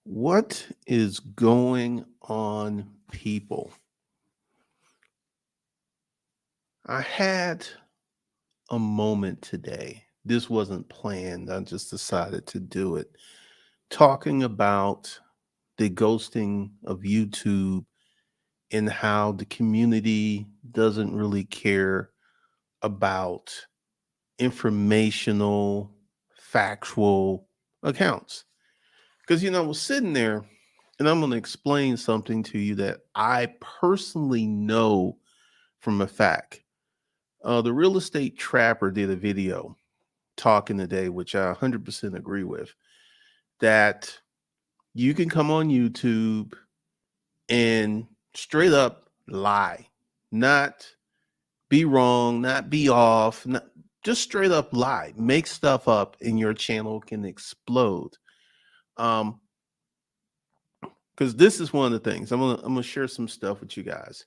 What is going on, people? I had a moment today. This wasn't planned. I just decided to do it. Talking about the ghosting of YouTube and how the community doesn't really care about informational, factual accounts. Because, I was sitting there and I'm going to explain something to you that I personally know from a fact. The real estate trapper did a video talking today, which I 100% agree with, that you can come on YouTube and straight up lie, not be wrong, not be off, not, just straight up lie, make stuff up, and your channel can explode. Um, because this is one of the things I'm gonna share some stuff with you guys.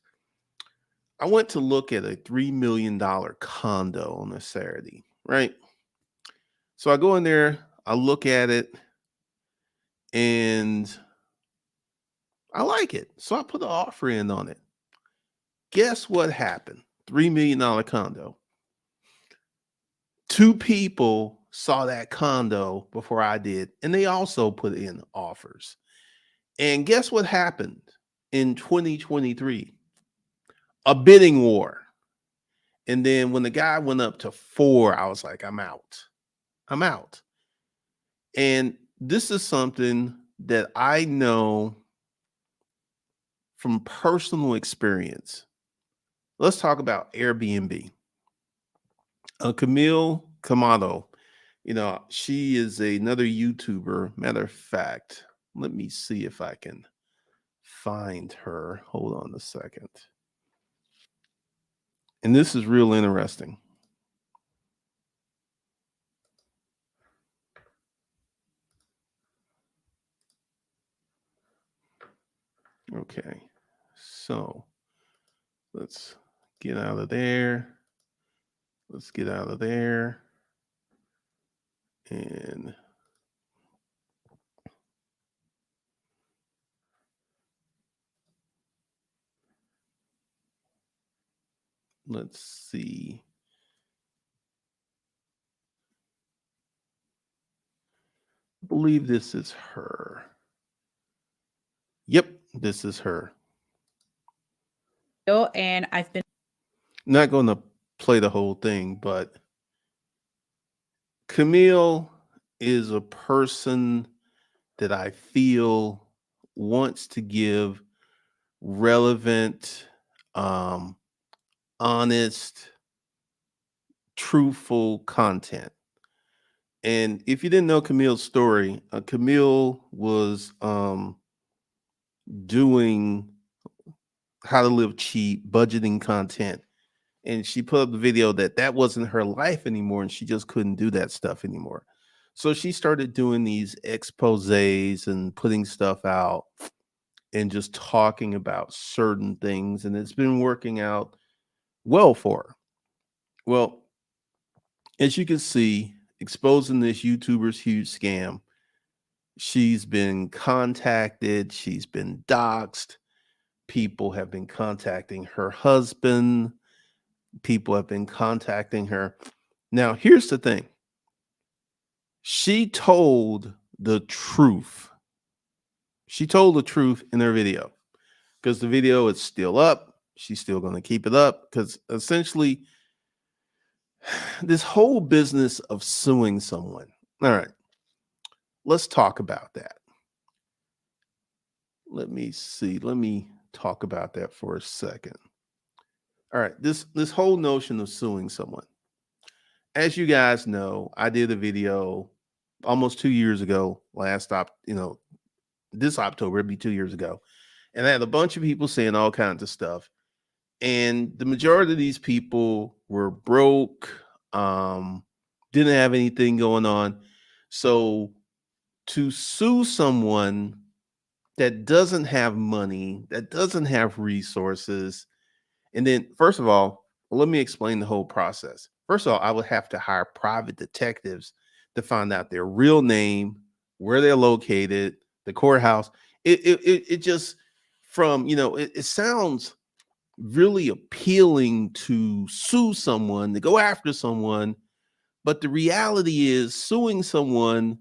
I went to look at a $3 million condo on a Saturday, right? So I go in there, I look at it, and I like it. So I put an offer in on it. Guess what happened? $3 million condo. Two people saw that condo before I did, and they also put in offers. And guess what happened in 2023? A bidding war. And then when the guy went up to four, I was like, I'm out. I'm out. And this is something that I know from personal experience. Let's talk about Airbnb. Camille Kamado, she is another YouTuber. Matter of fact, let me see if I can find her. Hold on a second. And this is real interesting. Okay. So let's get out of there. Let's get out of there. And let's see. I believe this is her. Yep, this is her. And I've been Not going to play the whole thing, but Camille is a person that I feel wants to give relevant, um, honest, truthful content. And if you didn't know Camille's story, Camille was doing how to live cheap, budgeting content. And she put up the video that wasn't her life anymore, and she just couldn't do that stuff anymore. So she started doing these exposés and putting stuff out and just talking about certain things, and it's been working out well for her. Well, as you can see, exposing this YouTuber's huge scam, she's been contacted, she's been doxxed, people have been contacting her husband, people have been contacting her. Now, here's the thing. She told the truth. She told the truth in her video because the video is still up. She's still going to keep it up because essentially, this whole business of suing someone. All right, let's talk about that. Let me see. Let me talk about that for a second. All right, this whole notion of suing someone. As you guys know, I did a video almost 2 years ago. This October, it'd be 2 years ago. And I had a bunch of people saying all kinds of stuff. And the majority of these people were broke, didn't have anything going on. So to sue someone that doesn't have money, that doesn't have resources, and then first of all, let me explain the whole process. First of all, I would have to hire private detectives to find out their real name, where they're located, the courthouse. It just from, it sounds really appealing to sue someone, to go after someone, but the reality is suing someone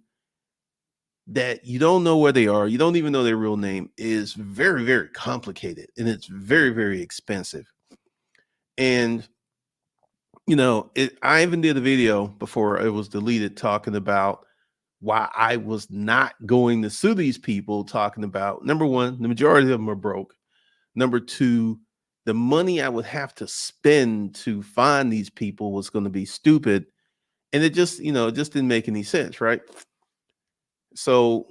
that you don't know where they are, you don't even know their real name, is very, very complicated, and it's very, very expensive. And I even did a video before it was deleted talking about why I was not going to sue these people, talking about, number one, the majority of them are broke. Number two, the money I would have to spend to find these people was going to be stupid. And it just didn't make any sense, right? So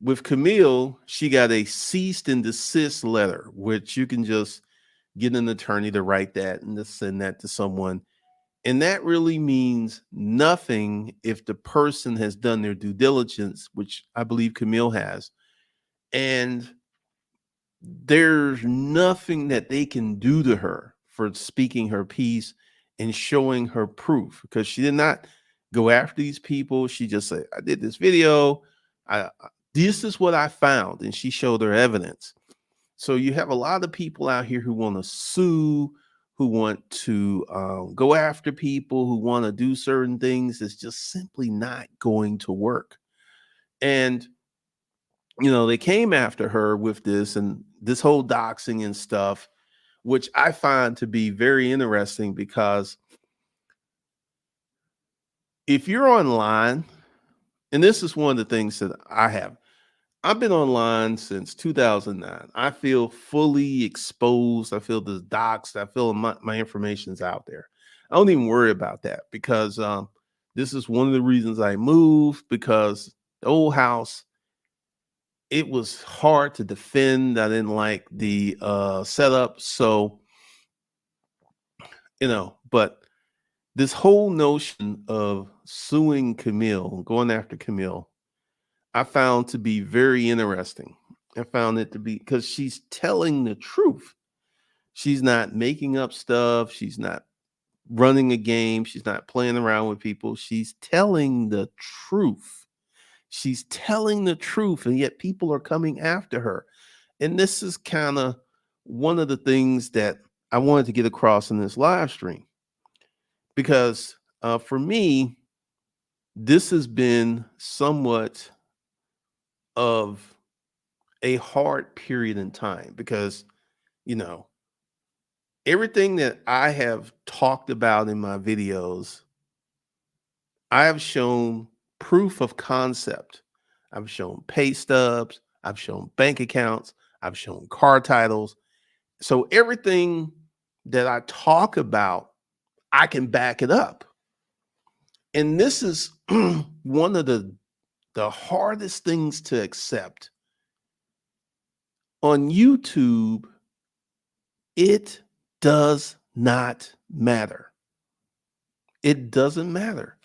with Camille, she got a cease and desist letter, which you can just get an attorney to write that and to send that to someone. And that really means nothing if the person has done their due diligence, which I believe Camille has. And there's nothing that they can do to her for speaking her piece and showing her proof, because she did not go after these people. She just said, I did this video. This is what I found. And she showed her evidence. So you have a lot of people out here who want to sue, who want to go after people, who want to do certain things. It's just simply not going to work. And they came after her with this and this whole doxing and stuff, which I find to be very interesting, because if you're online, and this is one of the things that I've been online since 2009. I feel fully exposed. I feel this doxed. I feel my information's out there. I don't even worry about that, because this is one of the reasons I moved, because the old house, it was hard to defend. I didn't like the setup. So, but this whole notion of suing Camille, going after Camille, I found to be very interesting. I found it to be, because she's telling the truth. She's not making up stuff. She's not running a game. She's not playing around with people. She's telling the truth. She's telling the truth, and yet people are coming after her. And this is kind of one of the things that I wanted to get across in this live stream, because for me, this has been somewhat of a hard period in time, because, you know, everything that I have talked about in my videos, I have shown proof of concept. I've shown pay stubs, I've shown bank accounts, I've shown car titles. So everything that I talk about, I can back it up. And this is one of the hardest things to accept. On YouTube, it does not matter. It doesn't matter.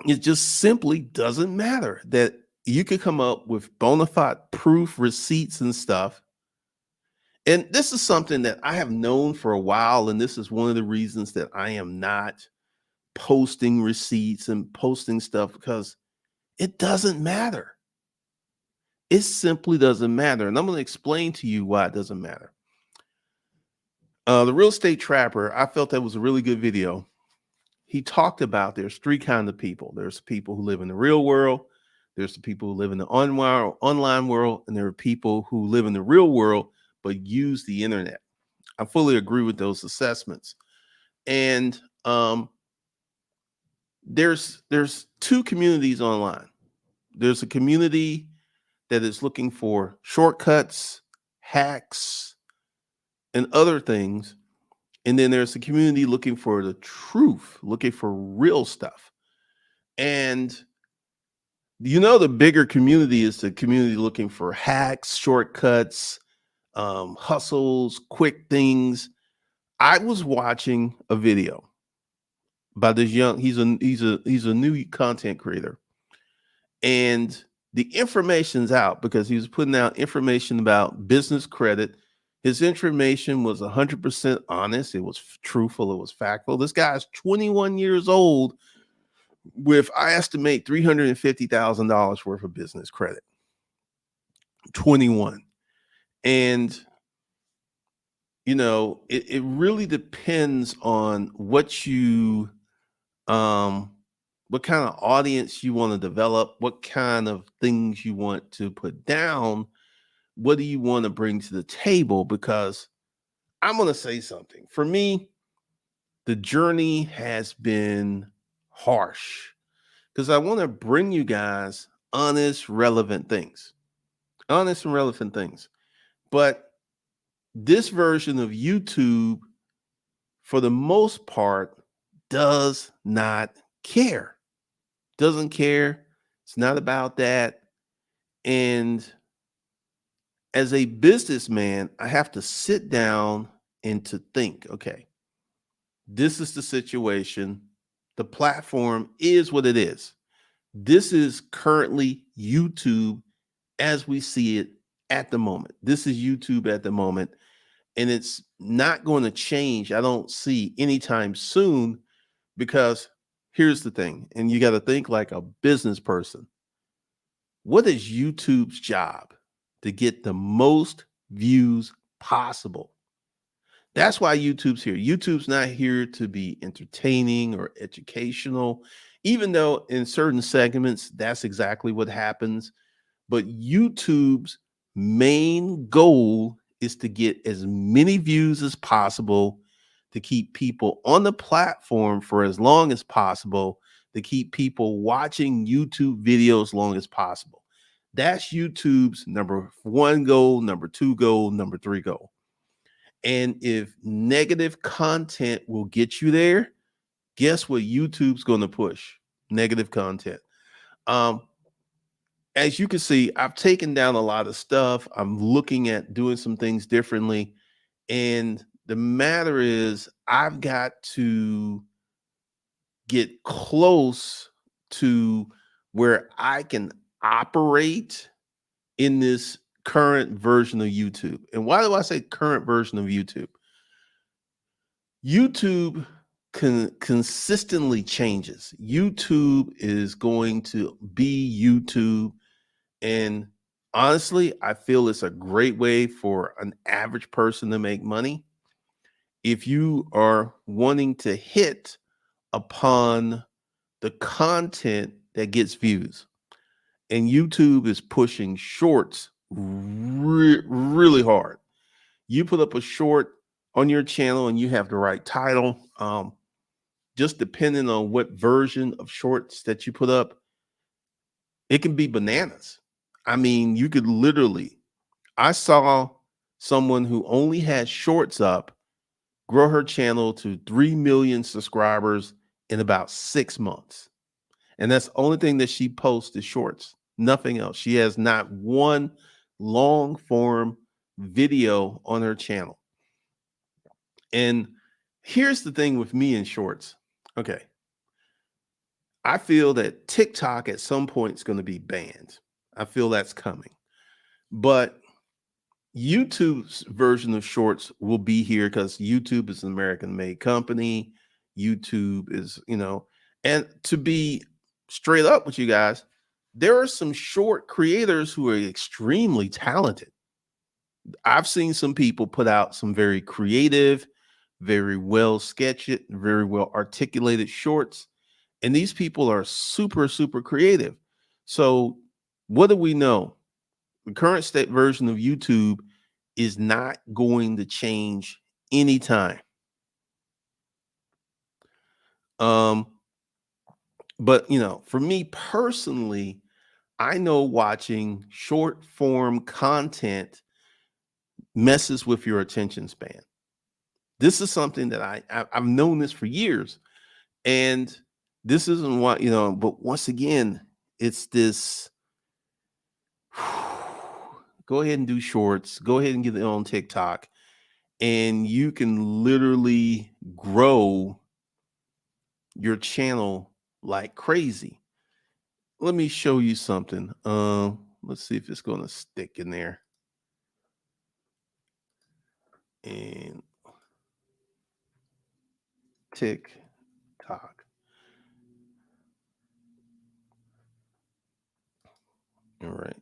It just simply doesn't matter that you could come up with bona fide proof, receipts, and stuff. And this is something that I have known for a while. And this is one of the reasons that I am not posting receipts and posting stuff, because it doesn't matter. It simply doesn't matter. And I'm going to explain to you why it doesn't matter. The Real Estate Trapper, I felt that was a really good video. He talked about there's three kinds of people. There's people who live in the real world. There's the people who live in the online world. And there are people who live in the real world, but use the internet. I fully agree with those assessments. And there's two communities online. There's a community that is looking for shortcuts, hacks, and other things. And then there's a community looking for the truth, looking for real stuff. And the bigger community is the community looking for hacks, shortcuts, hustles, quick things. I was watching a video by this he's a new content creator. And the information's out because he was putting out information about business credit. His information was 100% honest. It was truthful. It was factual. This guy's 21 years old, with, I estimate, $350,000 worth of business credit. 21. And it really depends on um what kind of audience you want to develop, what kind of things you want to put down, what do you want to bring to the table? Because I'm going to say something. For me, the journey has been harsh because I want to bring you guys honest, relevant things. Honest and relevant things. But this version of YouTube, for the most part, does not care. Doesn't care. It's not about that. And as a businessman, I have to sit down and to think, okay, this is the situation. The platform is what it is. This is currently YouTube as we see it at the moment. This is YouTube at the moment, and it's not going to change. I don't see anytime soon because here's the thing, and you got to think like a business person. What is YouTube's job? To get the most views possible. That's why YouTube's here. YouTube's not here to be entertaining or educational, even though in certain segments, that's exactly what happens. But YouTube's main goal is to get as many views as possible, to keep people on the platform for as long as possible, to keep people watching YouTube videos long as possible. That's YouTube's number one goal, number two goal, number three goal. And if negative content will get you there, guess what YouTube's going to push? Negative content. Um, as you can see, I've taken down a lot of stuff. I'm looking at doing some things differently. And the matter is, I've got to get close to where I can operate in this current version of YouTube. And why do I say current version of YouTube? YouTube consistently changes. YouTube is going to be YouTube. And honestly, I feel it's a great way for an average person to make money. If you are wanting to hit upon the content that gets views, and YouTube is pushing shorts really hard. You put up a short on your channel and you have the right title. Just depending on what version of shorts that you put up, it can be bananas. I mean, you could literally, I saw someone who only had shorts up grow her channel to 3 million subscribers in about 6 months. And that's the only thing that she posts is shorts, nothing else. She has not one long form video on her channel. And here's the thing with me in shorts. Okay. I feel that TikTok at some point is going to be banned. I feel that's coming. But YouTube's version of shorts will be here because YouTube is an American made company. YouTube is, and to be straight up with you guys, there are some short creators who are extremely talented. I've seen some people put out some very creative, very well sketched, very well articulated shorts. And these people are super, super creative. So, what do we know? The current state version of YouTube is not going to change anytime. Um, but for me personally, I know watching short form content messes with your attention span. This is something that I've known this for years, and this isn't what But once again, it's this. Go ahead and do shorts. Go ahead and get it on TikTok, and you can literally grow your channel like crazy. Let me show you something. Let's see if it's going to stick in there. And TikTok. All right.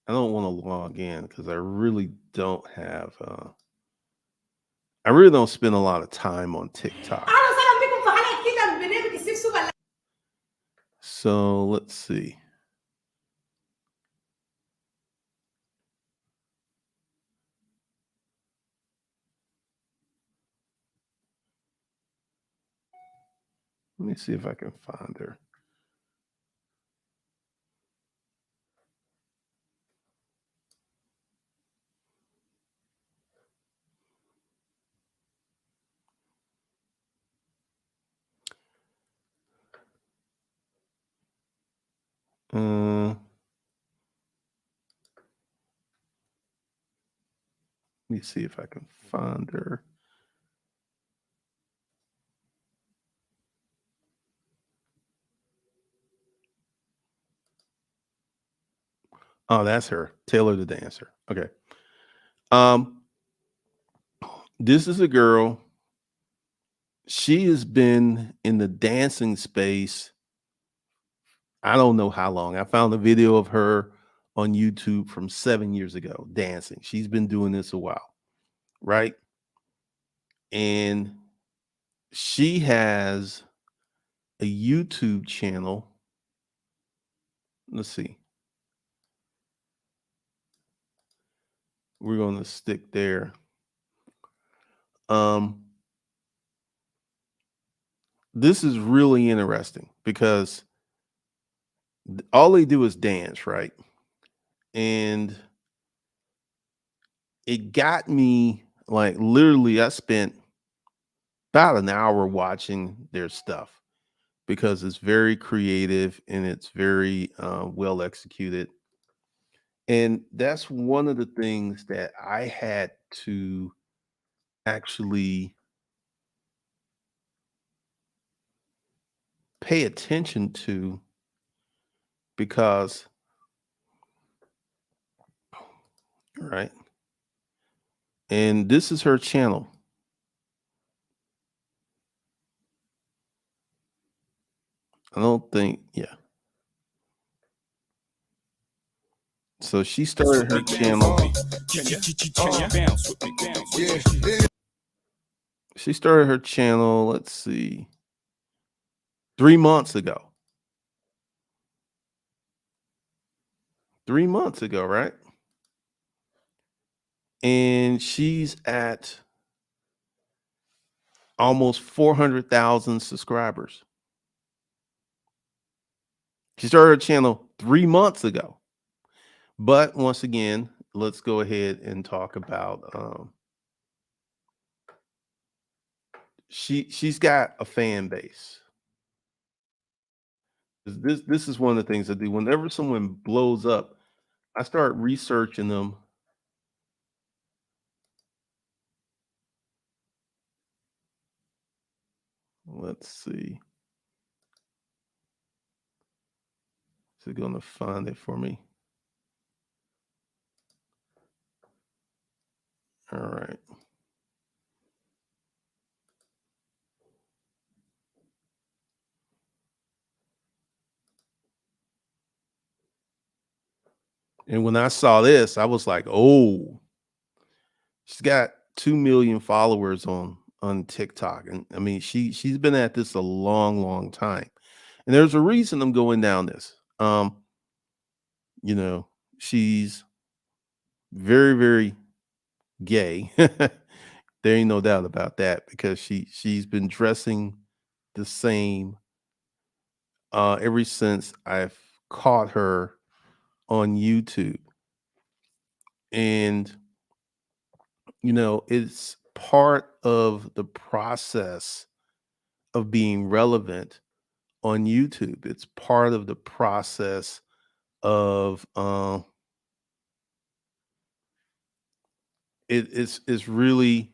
I don't want to log in because I really don't spend a lot of time on TikTok. اهلا وسهلا بكم في حلقه جديده من برنامج السيف سوبر. So let's see. Let me see if I can find her. Let me see if I can find her. Oh, that's her, Taylor the dancer. Okay. Um, this is a girl. She has been in the dancing space. I don't know how long. I found a video of her on YouTube from 7 years ago dancing. She's been doing this a while, right? And she has a YouTube channel. Let's see. We're going to stick there. Um, this is really interesting because all they do is dance, right? And it got me like literally, I spent about an hour watching their stuff because it's very creative and it's very well executed. And that's one of the things that I had to actually pay attention to because, right? And this is her channel. I don't think, yeah. So she started her channel. She started her channel, let's see, 3 months ago. 3 months ago, right? And she's at almost 400,000 subscribers. She started her channel 3 months ago. But once again, let's go ahead and talk about she's got a fan base. This is one of the things I do. Whenever someone blows up, I start researching them. Let's see. Is it gonna find it for me? All right. And when I saw this, I was like, "Oh, she's got 2 million followers on TikTok." And I mean, she's been at this a long, long time. And there's a reason I'm going down this. You know, she's very, very gay. There ain't no doubt about that because she's been dressing the same ever since I've caught her on YouTube. And it's part of the process of being relevant on YouTube. It's part of the process of it's really,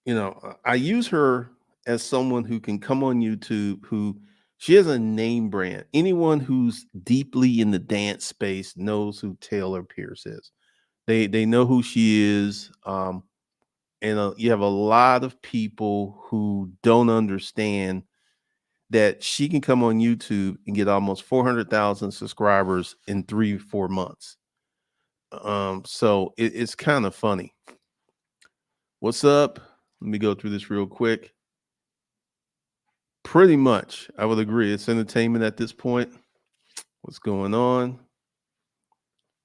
I use her as someone who can come on YouTube who she has a name brand. Anyone who's deeply in the dance space knows who Taylor Pierce is. They know who she is. And you have a lot of people who don't understand that she can come on YouTube and get almost 400,000 subscribers in 3 4 months. So it's kind of funny. What's up? Let me go through this real quick. Pretty much, I would agree. It's entertainment at this point. What's going on?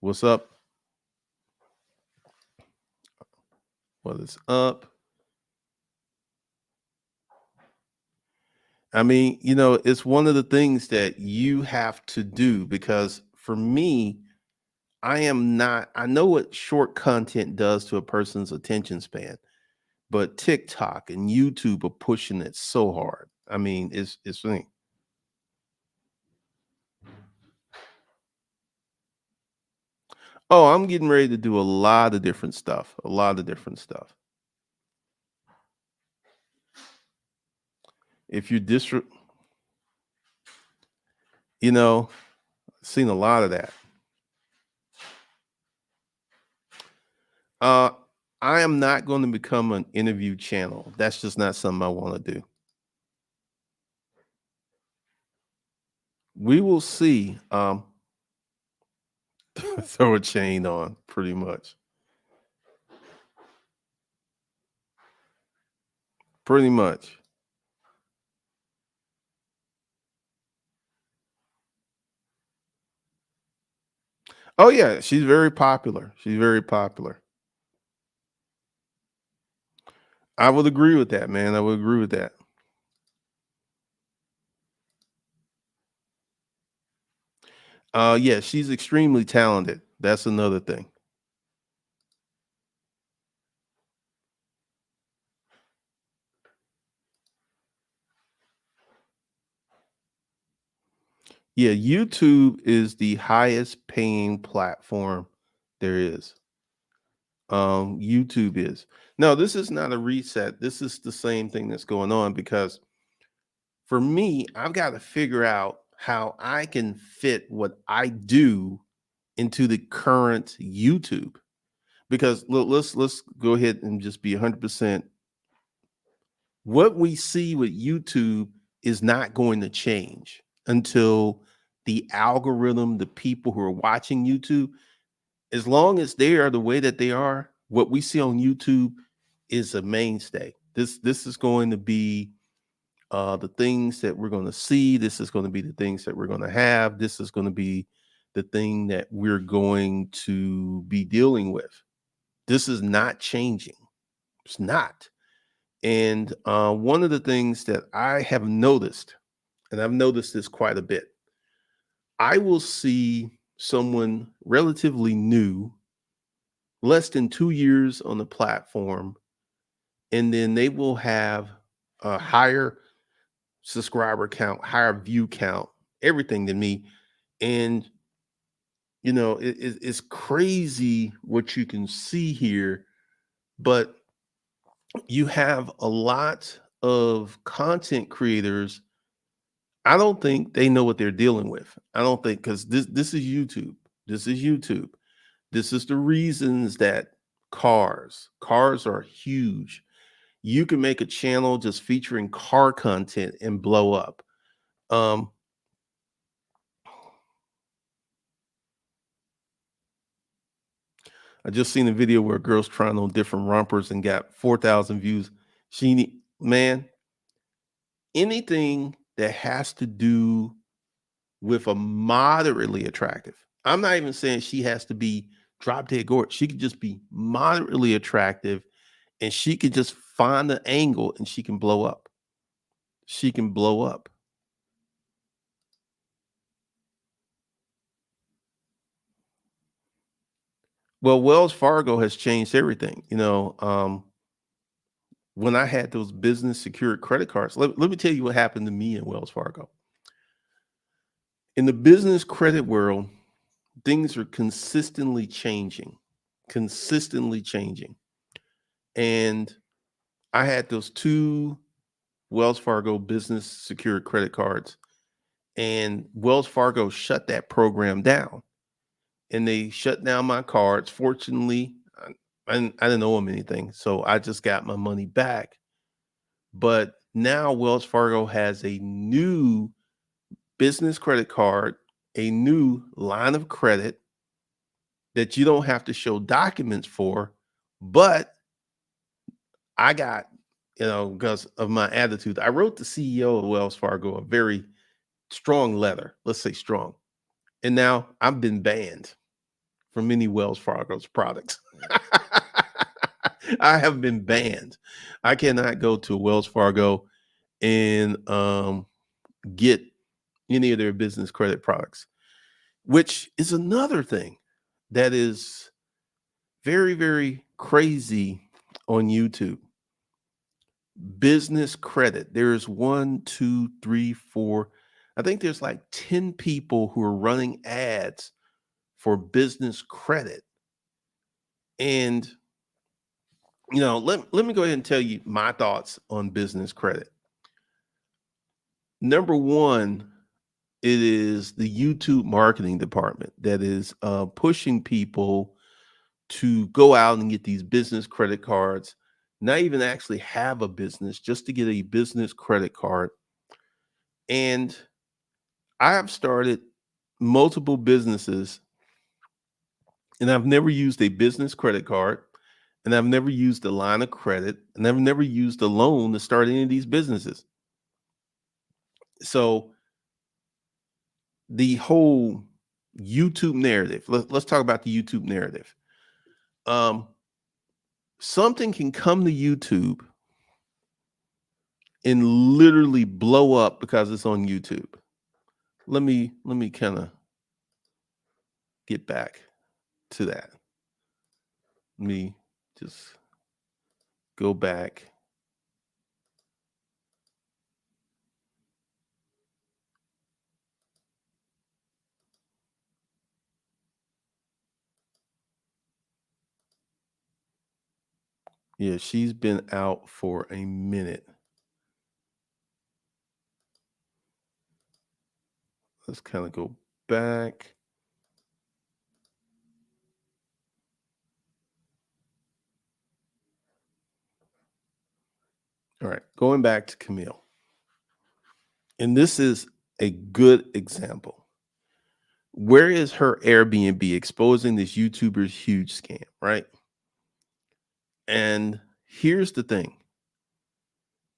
What's up? What is up? I mean, it's one of the things that you have to do because for me, I know what short content does to a person's attention span, but TikTok and YouTube are pushing it so hard. I mean, it's me. Oh, I'm getting ready to do a lot of different stuff. A lot of different stuff. If you you know, seen a lot of that. Uh, I am not going to become an interview channel. That's just not something I want to do. We will see. Throw a chain on, pretty much. Pretty much. Oh yeah, she's very popular. She's very popular. I would agree with that, man. I would agree with that. Yeah, she's extremely talented. That's another thing. Yeah, YouTube is the highest paying platform there is. YouTube is. No, this is not a reset. This is the same thing that's going on because for me, I've got to figure out how I can fit what I do into the current YouTube. Because let's go ahead and just be 100%. What we see with YouTube is not going to change until the algorithm, the people who are watching YouTube, as long as they are the way that they are, what we see on YouTube is a mainstay. This is going to be the things that we're going to see. This is going to be the things that we're going to have. This is going to be the thing that we're going to be dealing with. This is not changing. It's not. And one of the things that I have noticed, and I've noticed this quite a bit, I will see someone relatively new, less than 2 years on the platform, and then they will have a higher subscriber count, higher view count, everything than me. And, it's crazy what you can see here, but you have a lot of content creators. I don't think they know what they're dealing with. I don't think because this is YouTube. This is YouTube. This is the reasons that cars are huge. You can make a channel just featuring car content and blow up. Um, I just seen a video where a girl's trying on different rompers and got 4,000 views. Man, anything that has to do with a moderately attractive. I'm not even saying she has to be drop dead gorgeous. She could just be moderately attractive and she could just find the angle and she can blow up. She can blow up. Well, Wells Fargo has changed everything. When I had those business secured credit cards, let me tell you what happened to me in Wells Fargo. In the business credit world, things are consistently changing. And I had those two Wells Fargo business secured credit cards, and Wells Fargo shut that program down. And they shut down my cards. Fortunately, I didn't owe them anything, so I just got my money back. But Now Wells Fargo has a new business credit card, a new line of credit that you don't have to show documents for. But I got, because of my attitude, I wrote the CEO of Wells Fargo a very strong letter. Let's say strong. And now I've been banned from many Wells Fargo's products. I have been banned. I cannot go to Wells Fargo and get any of their business credit products, which is another thing that is very, very crazy on YouTube. Business credit. There's one, two, three, four. I think there's like 10 people who are running ads for business credit. And, let me go ahead and tell you my thoughts on business credit. Number one, it is the YouTube marketing department that is pushing people to go out and get these business credit cards, not even actually have a business, just to get a business credit card. And I have started multiple businesses, and I've never used a business credit card, and I've never used a line of credit, and I've never used a loan to start any of these businesses. So the whole YouTube narrative, let's talk about the YouTube narrative. Um, Something can come to YouTube and literally blow up because it's on YouTube. Let me kind of get back to that. Let me just go back. Yeah, she's been out for a minute. Let's kind of go back. All right, going back to Camille. And this is a good example. Where is her Airbnb exposing this YouTuber's huge scam, right? And here's the thing.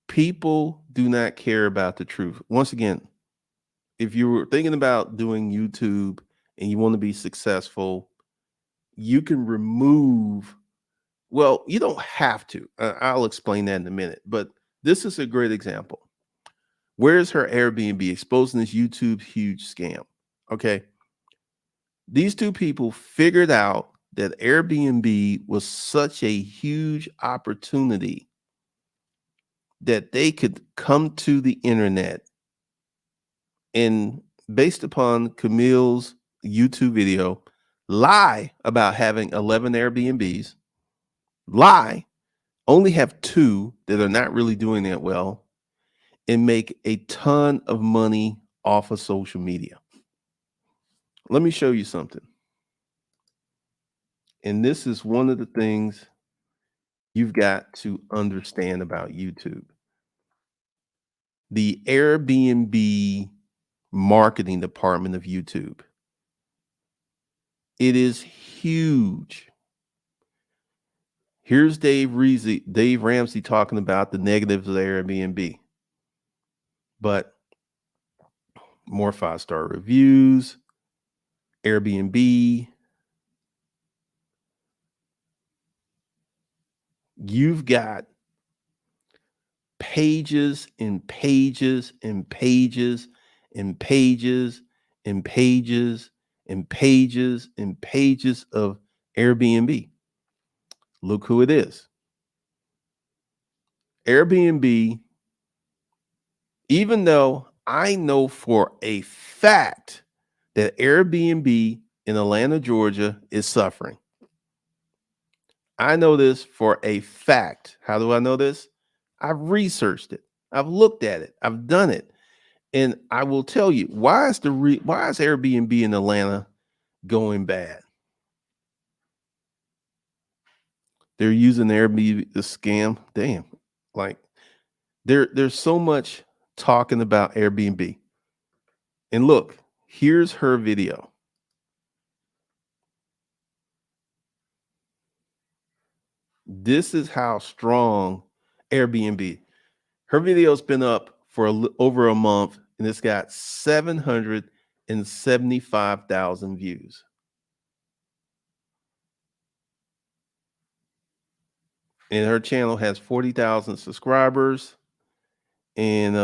People do not care about the truth. Once again, if you were thinking about doing YouTube and you want to be successful, you can remove, well, you don't have to. I'll explain that in a minute, but this is a great example. Where's her Airbnb exposing this YouTube huge scam? Okay. These two people figured out that Airbnb was such a huge opportunity that they could come to the internet and, based upon Camille's YouTube video, lie about having 11 Airbnbs, lie, only have two that are not really doing that well, and make a ton of money off of social media. Let me show you something. And this is one of the things you've got to understand about YouTube. The Airbnb marketing department of YouTube. It is huge. Here's Dave Ramsey talking about the negatives of Airbnb. But more 5-star reviews, Airbnb. You've got pages and pages and pages and pages and pages and pages and pages of Airbnb. Look who it is. Airbnb, even though I know for a fact that Airbnb in Atlanta, Georgia is suffering. I know this for a fact. How do I know this? I've researched it. I've looked at it. I've done it. And I will tell you, why is Airbnb in Atlanta going bad? They're using Airbnb to scam. Damn. Like, There's so much talking about Airbnb. And look, here's her video. This is how strong Airbnb. Her video's been up for over a month and it's got 775,000 views. And her channel has 40,000 subscribers. And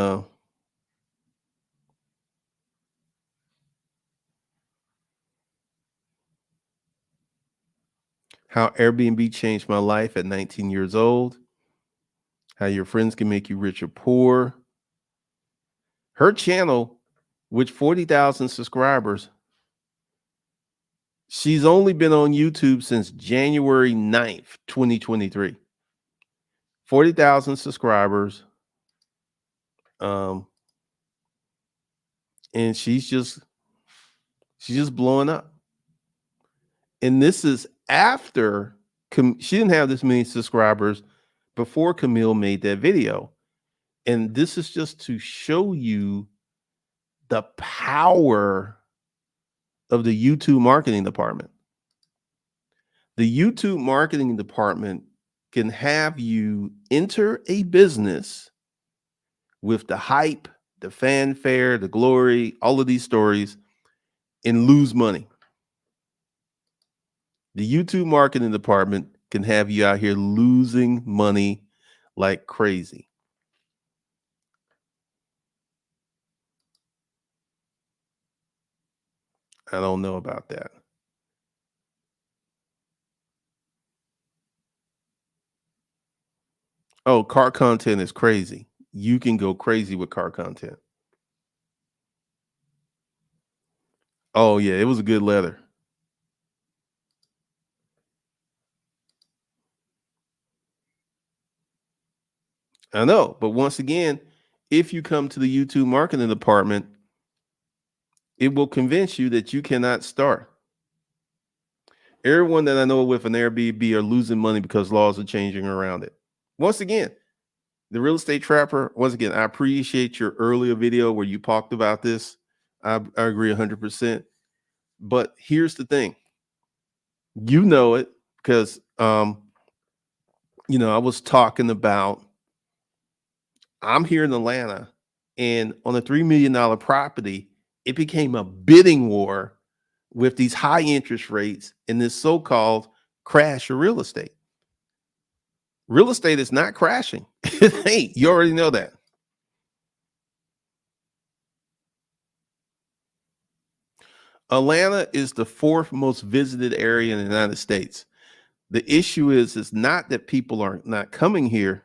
how Airbnb changed my life at 19 years old, how your friends can make you rich or poor. Her channel, with 40,000 subscribers, she's only been on YouTube since January 9th, 2023. 40,000 subscribers. Um, and she's just blowing up. And this is after she didn't have this many subscribers before Camille made that video. And this is just to show you the power of the YouTube marketing department. The YouTube marketing department can have you enter a business with the hype, the fanfare, the glory, all of these stories, and lose money. The YouTube marketing department can have you out here losing money like crazy. I don't know about that. Oh, car content is crazy. You can go crazy with car content. Oh, yeah, it was a good letter. I know, but once again, if you come to the YouTube marketing department, it will convince you that you cannot start. Everyone that I know with an Airbnb are losing money because laws are changing around it. Once again, the real estate trapper, once again, I appreciate your earlier video where you talked about this. I agree 100%. But here's the thing. You know it because, I was talking about, I'm here in Atlanta, and on a $3 million property, it became a bidding war with these high interest rates and this so-called crash of real estate. Real estate is not crashing. It ain't. You already know that. Atlanta is the fourth most visited area in the United States. The issue is it's not that people are not coming here.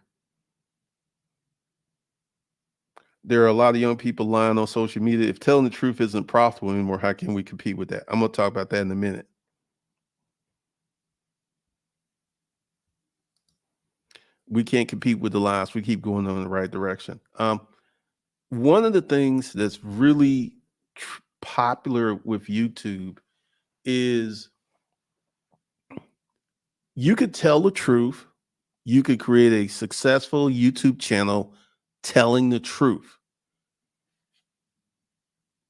There are a lot of young people lying on social media. If telling the truth isn't profitable anymore, how can we compete with that? I'm going to talk about that in a minute. We can't compete with the lies. We keep going in the right direction. One of the things that's really popular with YouTube is you could tell the truth. You could create a successful YouTube channel telling the truth.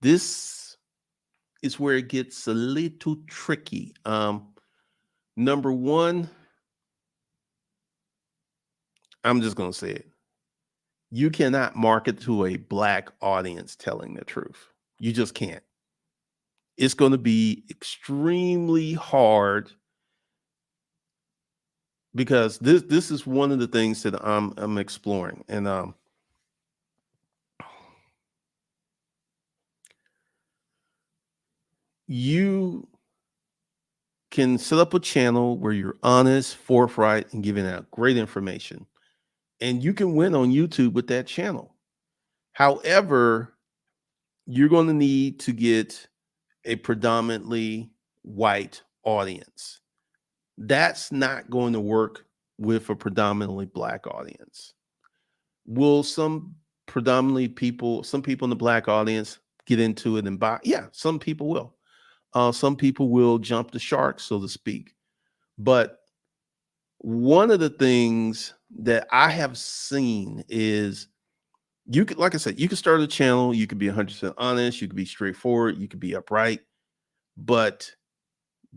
This is where it gets a little tricky. Number one, I'm just going to say it. You cannot market to a Black audience telling the truth. You just can't. It's going to be extremely hard because this is one of the things that I'm exploring. And you can set up a channel where you're honest, forthright, and giving out great information. And you can win on YouTube with that channel. However, you're going to need to get a predominantly white audience. That's not going to work with a predominantly Black audience. Will some people in the Black audience get into it and buy? Yeah, some people will. Some people will jump the shark, so to speak. But one of the things that I have seen is You could, like I said, you could start a channel, you could be 100% honest, you could be straightforward, you could be upright, but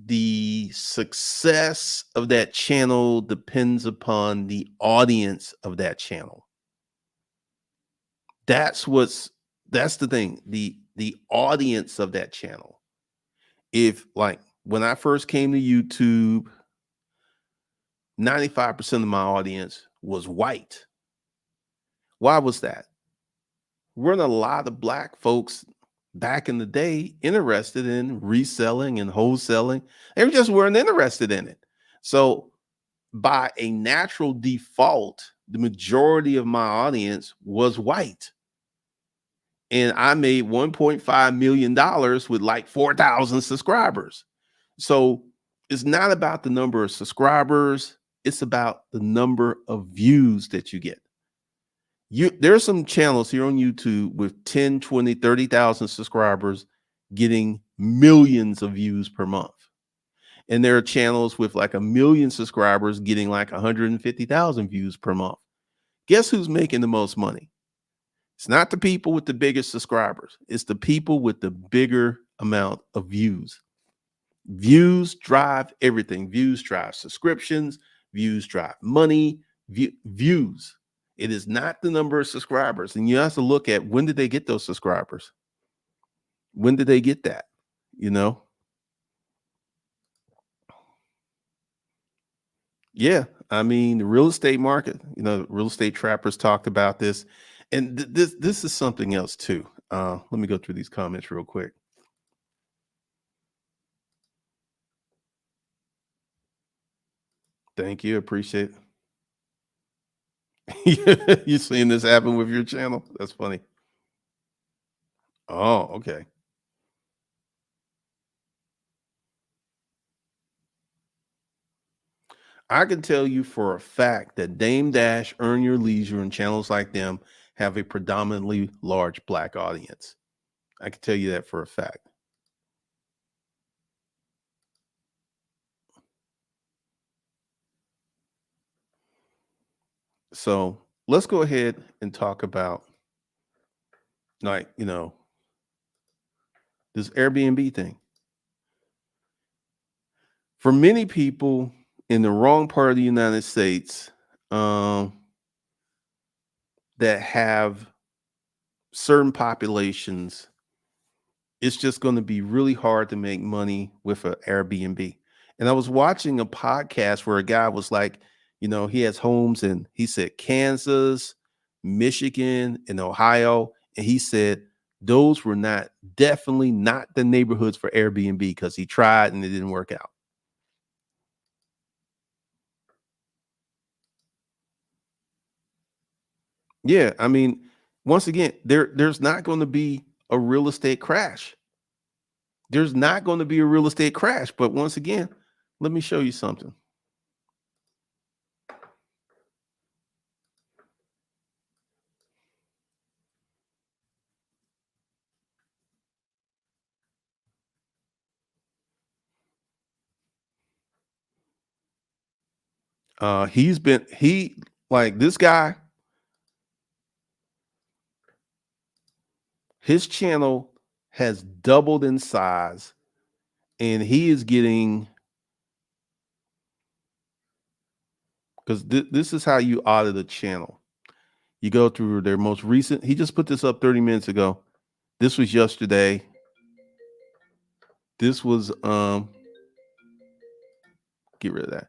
the success of that channel depends upon the audience of that channel. That's what's that's the thing. The audience of that channel. If like when I first came to YouTube, 95% of my audience was white. Why was that? Weren't a lot of black folks back in the day interested in reselling and wholesaling. They just weren't interested in it. So by a natural default, the majority of my audience was white. And I made $1.5 million with like 4,000 subscribers. So it's not about the number of subscribers, it's about the number of views that you get. There's some channels here on YouTube with 10, 20, 30,000 subscribers getting millions of views per month. And there are channels with like 1 million subscribers getting like 150,000 views per month. Guess who's making the most money? It's not the people with the biggest subscribers. It's the people with the bigger amount of views. Views drive everything. Views drive subscriptions. Views drive money. Views. It is not the number of subscribers. And you have to look at, when did they get those subscribers? When did they get that? You know? Yeah. I mean, the real estate market, real estate trappers talked about this. And this is something else too. Let me go through these comments real quick. Thank you. Appreciate it. You seen this happen with your channel? That's funny. Oh, okay. I can tell you for a fact that Dame Dash, Earn Your Leisure, and channels like them have a predominantly large black audience. I can tell you that for a fact. So let's go ahead and talk about, like, this Airbnb thing. For many people in the wrong part of the United States, that have certain populations, it's just going to be really hard to make money with an Airbnb. And I was watching a podcast where a guy was like, he has homes in, he said, Kansas, Michigan, and Ohio. And he said those were definitely not the neighborhoods for Airbnb, because he tried and it didn't work out. Yeah. I mean, once again, there's not going to be a real estate crash. There's not going to be a real estate crash. But once again, let me show you something. He like this guy, his channel has doubled in size, and he is getting, because this is how you audit a channel. You go through their most recent. He just put this up 30 minutes ago. This was yesterday. This was get rid of that.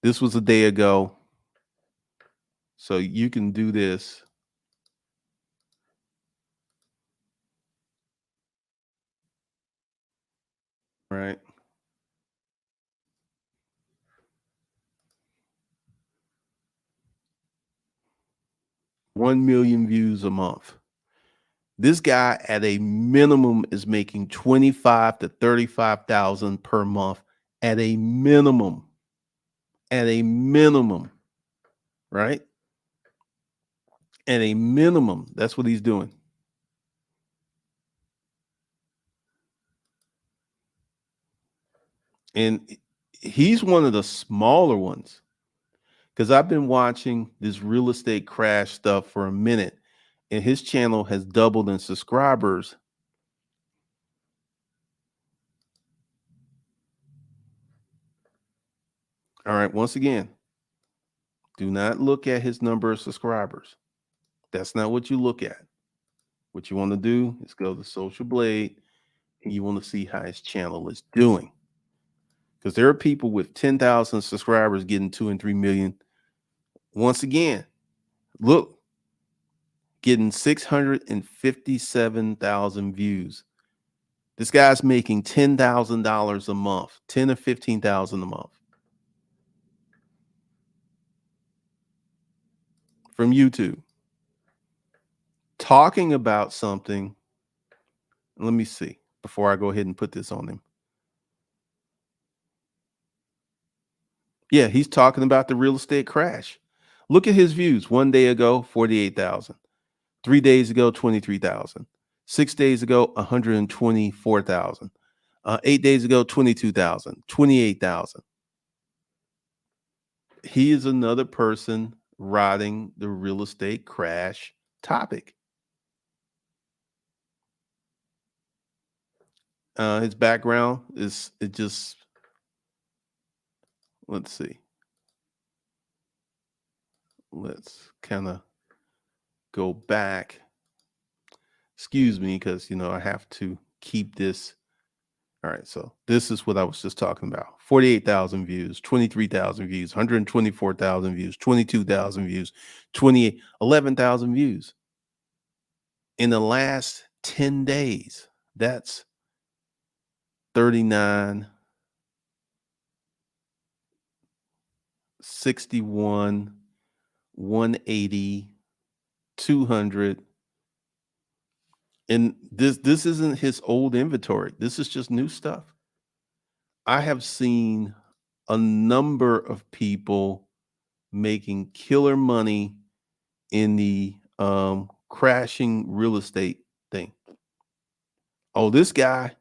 This was a day ago. So you can do this. Right. $1 million views a month. This guy at a minimum is making 25 to 35,000 per month at a minimum. At a minimum, right? At a minimum, that's what he's doing. And he's one of the smaller ones, because I've been watching this real estate crash stuff for a minute. and his channel has doubled in subscribers. All right, once again, do not look at his number of subscribers. That's not what you look at. What you want to do is go to Social Blade and you want to see how his channel is doing. Because there are people with 10,000 subscribers getting 2 and 3 million. Once again, look, getting 657,000 views. This guy's making $10,000 a month, 10 or 15,000 a month from YouTube. Talking about something. Let me see before I go ahead and put this on him. Yeah, he's talking about the real estate crash. Look at his views. 1 day ago, 48,000. 3 days ago, 23,000. 6 days ago, 124,000. 8 days ago, 22,000, 28,000. He is another person riding the real estate crash topic. His background is let's see. Let's kind of go back. Excuse me, because I have to keep this. All right, so this is what I was just talking about. 48,000 views, 23,000 views, 124,000 views, 22,000 views, 11,000 views in the last 10 days. That's 39, 61, 180, 200. And this isn't his old inventory. This is just new stuff. I have seen a number of people making killer money in the crashing real estate thing. Oh, this guy.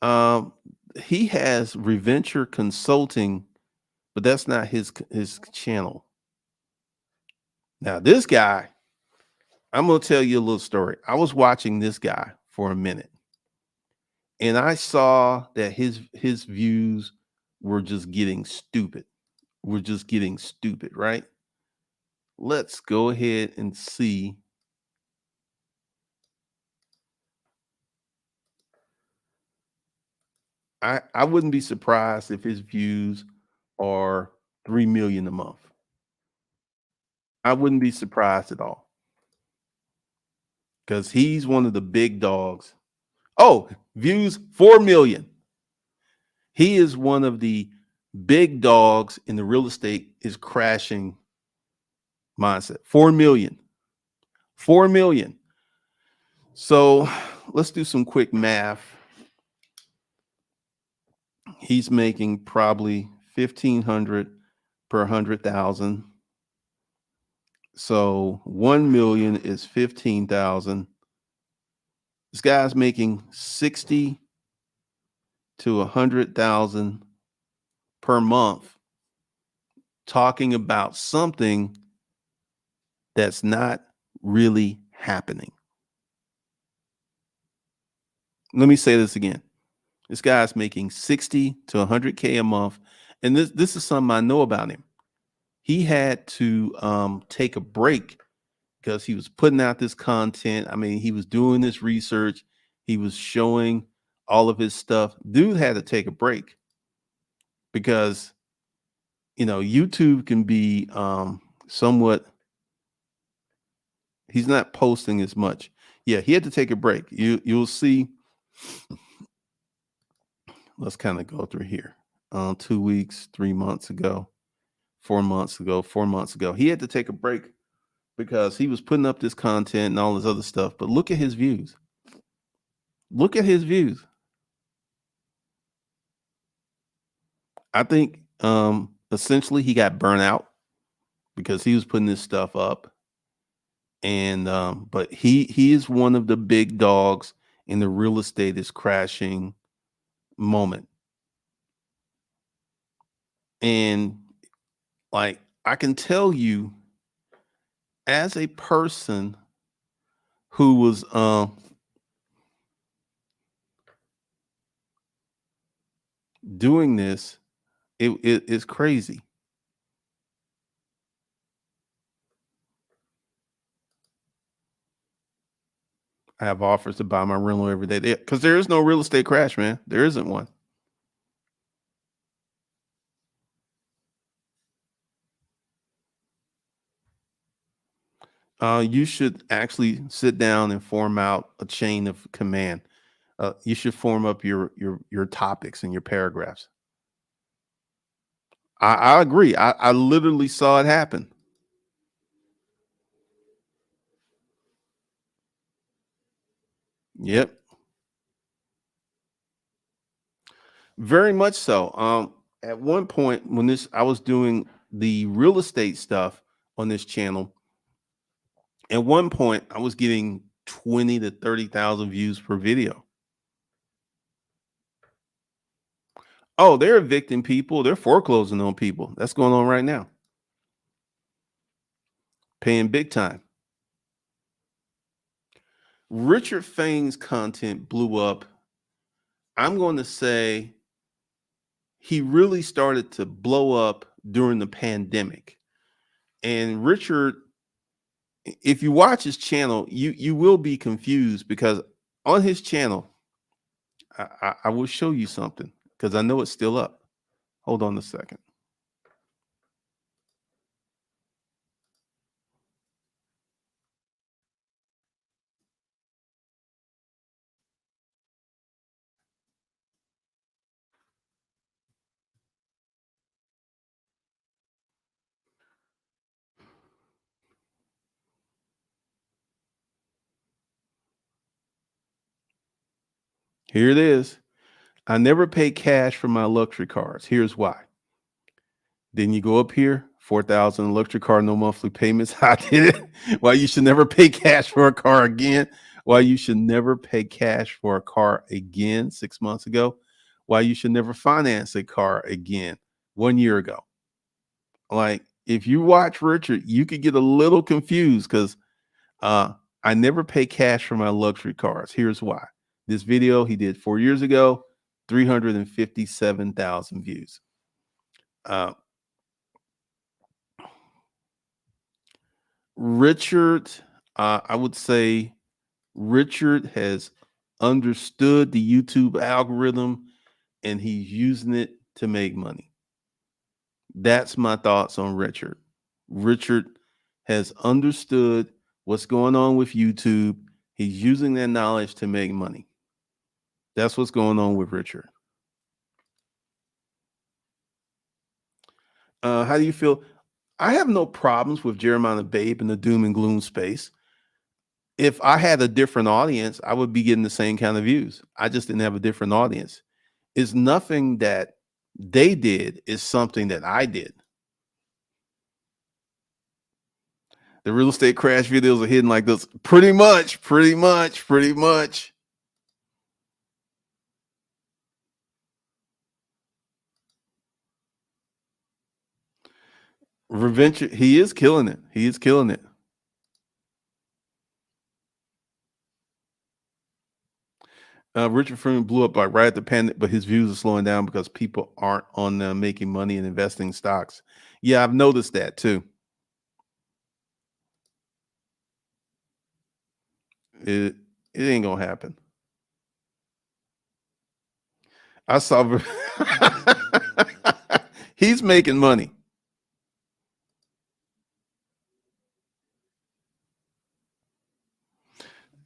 Um, he has Reventure Consulting, but that's not his channel. Now, this guy, I'm gonna tell you a little story. I was watching this guy for a minute, and I saw that his views were just getting stupid. We're just getting stupid, right? Let's go ahead and see. I wouldn't be surprised if his views are 3 million a month. I wouldn't be surprised at all because he's one of the big dogs. Oh, views 4 million. He is one of the big dogs in the real estate is crashing mindset. 4 million. 4 million. So let's do some quick math. He's making probably 1,500 per 100,000. So 1 million is 15,000. This guy's making 60 to 100,000 per month talking about something that's not really happening. Let me say this again. This guy's making 60 to 100K a month. And this is something I know about him. He had to take a break because he was putting out this content. I mean, he was doing this research. He was showing all of his stuff. Dude had to take a break because, YouTube can be somewhat, he's not posting as much. Yeah, he had to take a break. You'll see. Let's kind of go through here. 2 weeks, 3 months ago, 4 months ago, 4 months ago. He had to take a break because he was putting up this content and all this other stuff. But look at his views. Look at his views. I think essentially he got burnt out because he was putting this stuff up. And but he is one of the big dogs in the real estate is crashing moment. And like I can tell you, as a person who was doing this, it's crazy. I have offers to buy my rental every day because there is no real estate crash, man. There isn't one. You should actually sit down and form out a chain of command. You should form up your topics and your paragraphs. I agree. I literally saw it happen. Yep, very much so. At one point when this I was doing the real estate stuff on this channel, at one point I was getting 20 to 30,000 views per video. Oh, they're evicting people, they're foreclosing on people. That's going on right now. Paying big time. Richard Fain's content blew up. I'm going to say he really started to blow up during the pandemic. And Richard, if you watch his channel, you will be confused because on his channel, I will show you something because I know it's still up. Hold on a second. Here it is. I never pay cash for my luxury cars. Here's why. Then you go up here, 4,000 luxury car, no monthly payments. I did it. Why you should never pay cash for a car again. Why you should never pay cash for a car again 6 months ago. Why you should never finance a car again 1 year ago. Like if you watch Richard, you could get a little confused because I never pay cash for my luxury cars. Here's why. This video he did 4 years ago, 357,000 views. Uh, Richard, I would say Richard has understood the YouTube algorithm and he's using it to make money. That's my thoughts on Richard. Richard has understood what's going on with YouTube. He's using that knowledge to make money. That's what's going on with Richard. How do you feel? I have no problems with Jeremiah the Babe in the doom and gloom space. If I had a different audience, I would be getting the same kind of views. I just didn't have a different audience. It's nothing that they did, is something that I did. The real estate crash videos are hidden like this. Pretty much, pretty much, pretty much. Revenge, he is killing it. He is killing it. Richard Freeman blew up like right at the pandemic, but his views are slowing down because people aren't on making money and investing in stocks. Yeah, I've noticed that too. It it ain't gonna happen. I saw he's making money.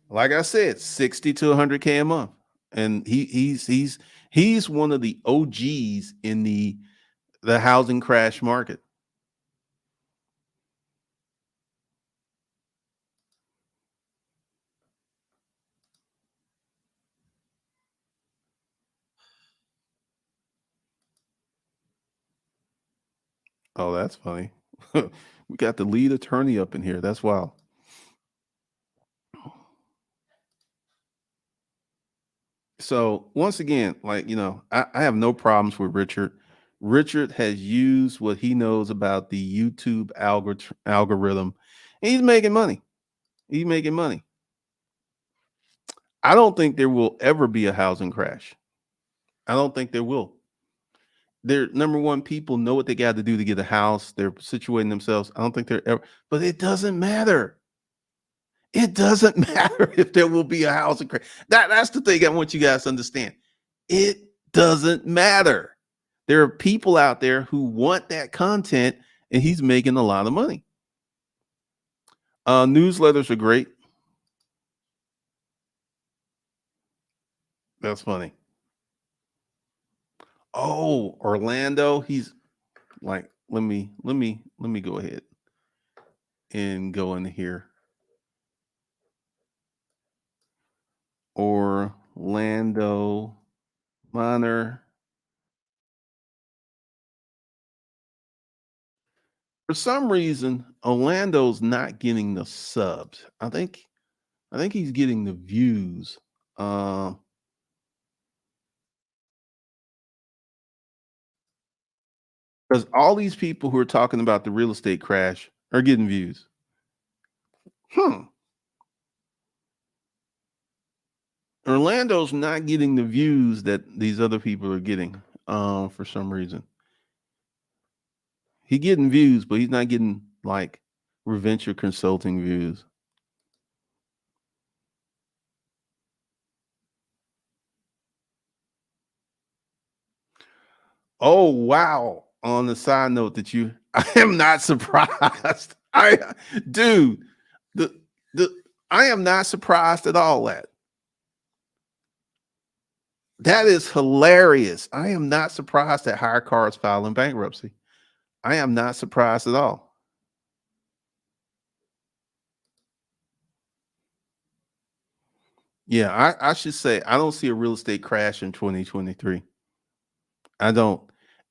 Like I said, 60 to 100K a month. And he's one of the OGs in the housing crash market. Oh, that's funny. We got the lead attorney up in here. That's wild. So once again, like I have no problems with Richard. Richard has used what he knows about the YouTube algorithm, and he's making money. He's making money. I don't think there will ever be a housing crash. I don't think there will. They're number one, people know what they got to do to get a house. They're situating themselves. I don't think they're ever, but it doesn't matter. It doesn't matter if there will be a housing crash. That's the thing I want you guys to understand. It doesn't matter. There are people out there who want that content, and he's making a lot of money. Newsletters are great. That's funny. Oh, Orlando. He's like, let me go ahead and go in here. Orlando Minor. For some reason, Orlando's not getting the subs. I think he's getting the views. Uh, because all these people who are talking about the real estate crash are getting views. Hmm. Orlando's not getting the views that these other people are getting. For some reason. He getting views, but he's not getting like Reventure Consulting views. Oh wow! On the side note that you, I am not surprised. Dude, the the I am not surprised at all. That is hilarious. I am not surprised that Hire Cars filing bankruptcy. I am not surprised at all. Yeah, I should say I don't see a real estate crash in 2023. I don't.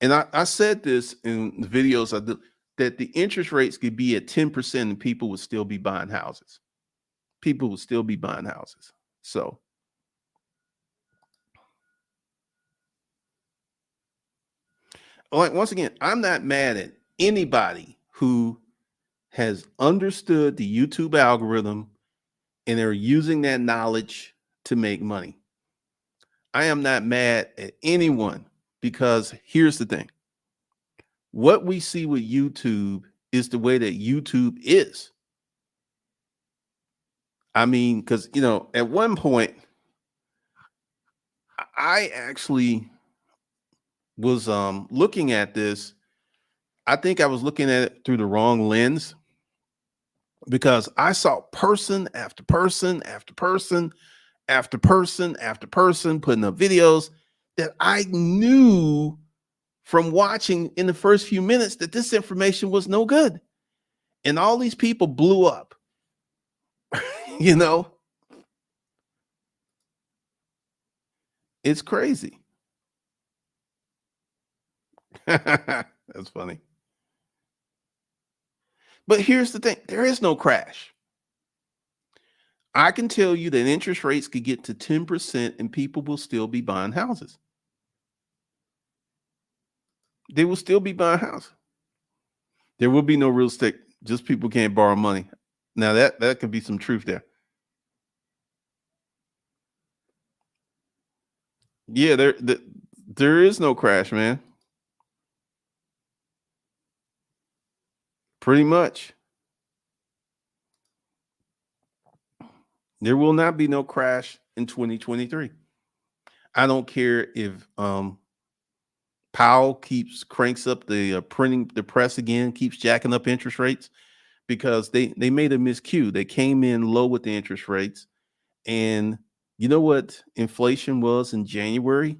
And I said this in the videos I do that the interest rates could be at 10% and people would still be buying houses. People would still be buying houses. So, like, once again, I'm not mad at anybody who has understood the YouTube algorithm and they're using that knowledge to make money. I am not mad at anyone because here's the thing. What we see with YouTube is the way that YouTube is. I mean, because at one point, I actually was looking at this. I think I was looking at it through the wrong lens because I saw person after person after person after person after person putting up videos that I knew from watching in the first few minutes that this information was no good. And all these people blew up, you know, it's crazy. That's funny. But here's the thing, there is no crash. I can tell you that interest rates could get to 10% and people will still be buying houses. They will still be buying houses. There will be no real estate, just people can't borrow money. Now that could be some truth there. Yeah, there is no crash, man. Pretty much. There will not be no crash in 2023. I don't care if Powell cranks up the printing the press again, keeps jacking up interest rates because they made a miscue. They came in low with the interest rates, and you know what inflation was in January?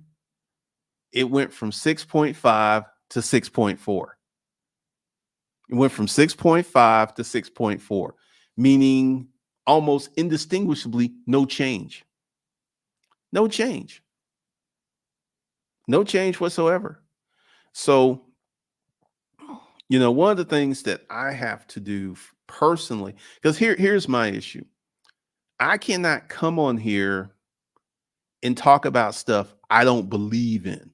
It went from 6.5 to 6.4. It went from 6.5 to 6.4, meaning almost indistinguishably no change. No change. No change whatsoever. So, one of the things that I have to do personally, because here's my issue. I cannot come on here and talk about stuff I don't believe in.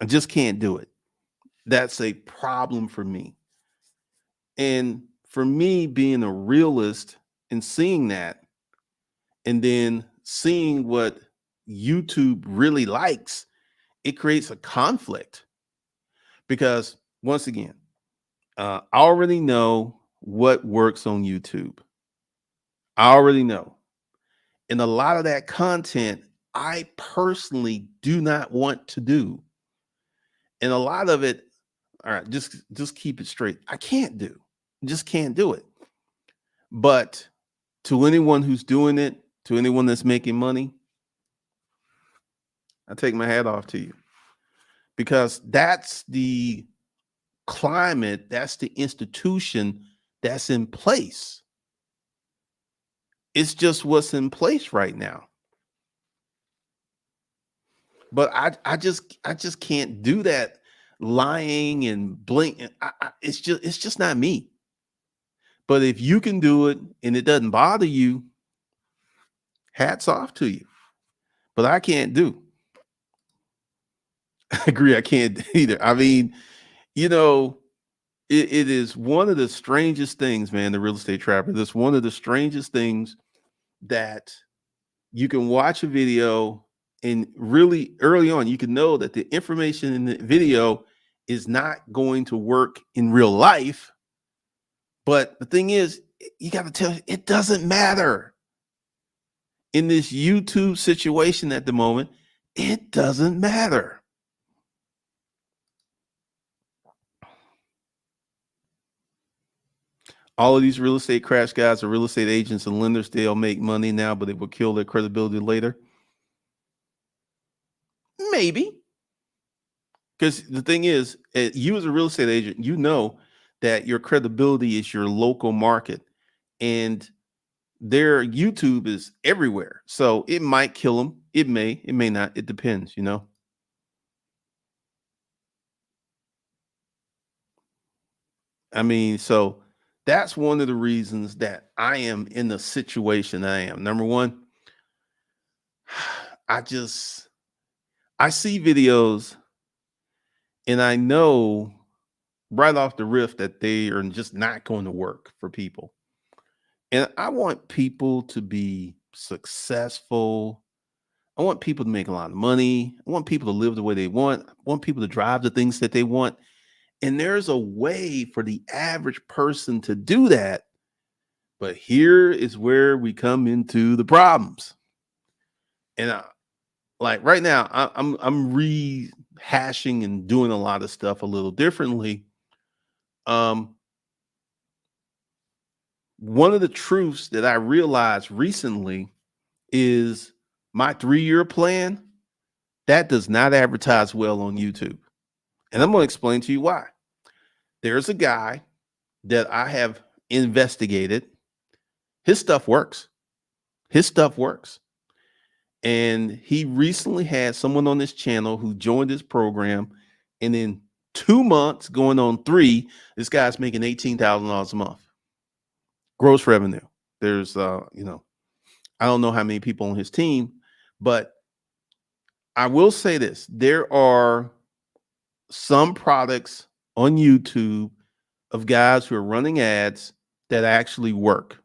I just can't do it. That's a problem for me. And for me, being a realist and seeing that, and then seeing what YouTube really likes, it creates a conflict because once again, I already know what works on YouTube. I already know. And a lot of that content I personally do not want to do. And a lot of it, all right, just keep it straight. I can't do. Just can't do it. But to anyone who's doing it, to anyone that's making money, I take my hat off to you because that's the climate, that's the institution that's in place. It's just what's in place right now. But I just can't do that lying and blink. It's just not me. But if you can do it and it doesn't bother you, hats off to you. But I can't do. I agree. I can't either. I mean, you know, it is one of the strangest things, man. The real estate trapper. That's one of the strangest things that you can watch a video and really early on you can know that the information in the video is not going to work in real life. But the thing is, you got to tell it doesn't matter in this YouTube situation at the moment. It doesn't matter. All of these real estate crash guys are real estate agents and lenders. They'll make money now, but it will kill their credibility later. Maybe. Because the thing is, you as a real estate agent, you know that your credibility is your local market, and their YouTube is everywhere. So it might kill them. It may not. It depends, you know. I mean, so that's one of the reasons that I am in the situation I am. Number one, I just I see videos and I know right off the riff that they are just not going to work for people. And I want people to be successful. I want people to make a lot of money. I want people to live the way they want. I want people to drive the things that they want. And there's a way for the average person to do that. But here is where we come into the problems. And like right now, I'm rehashing and doing a lot of stuff a little differently. Um, One of the truths that I realized recently is my 3-year plan that does not advertise well on YouTube. And I'm going to explain to you why. There's a guy that I have investigated. His stuff works. His stuff works. And he recently had someone on this channel who joined his program. And in 2 months, going on 3, this guy's making $18,000 a month gross revenue. There's, I don't know how many people on his team, but I will say this: there are some products on YouTube of guys who are running ads that actually work.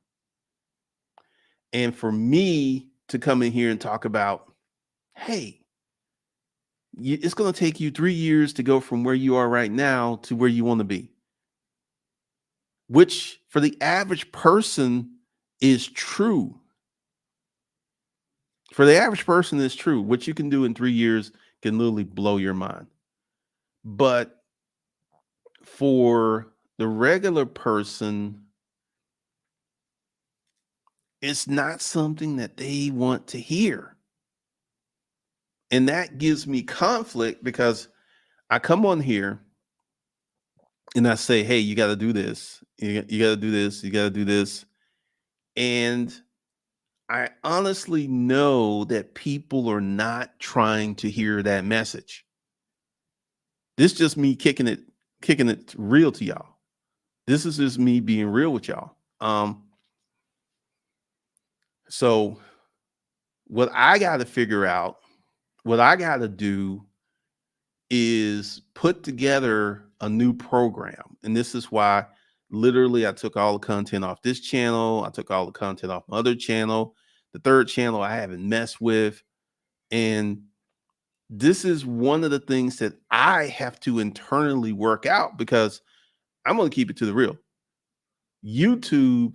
And for me to come in here and talk about, hey, it's going to take you 3 years to go from where you are right now to where you want to be, which for the average person is true. For the average person is true. What you can do in 3 years can literally blow your mind. But for the regular person, it's not something that they want to hear. And that gives me conflict because I come on here and I say, hey, you got to do this. You got to do this. You got to do this. And I honestly know that people are not trying to hear that message. This is just me kicking it real to y'all. This is just me being real with y'all. So what I got to figure out, what I got to do is put together a new program. And this is why literally I took all the content off this channel. I took all the content off my other channel. The third channel I haven't messed with. And this is one of the things that I have to internally work out because I'm going to keep it to the real. YouTube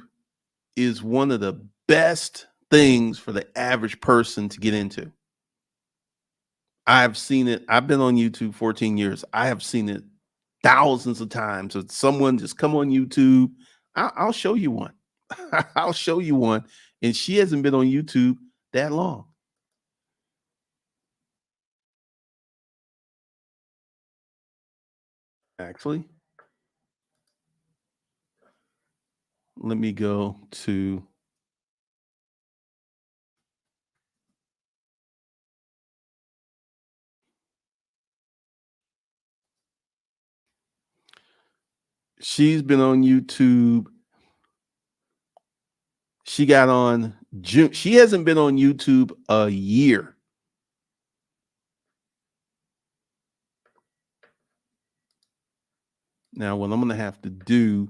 is one of the best things for the average person to get into. I've seen it. I've been on YouTube 14 years. I have seen it thousands of times. If someone just come on YouTube, I'll show you one. I'll show you one. And she hasn't been on YouTube that long. Actually, let me go to she's been on YouTube. She got on June. She hasn't been on YouTube a year. Now, what I'm going to have to do,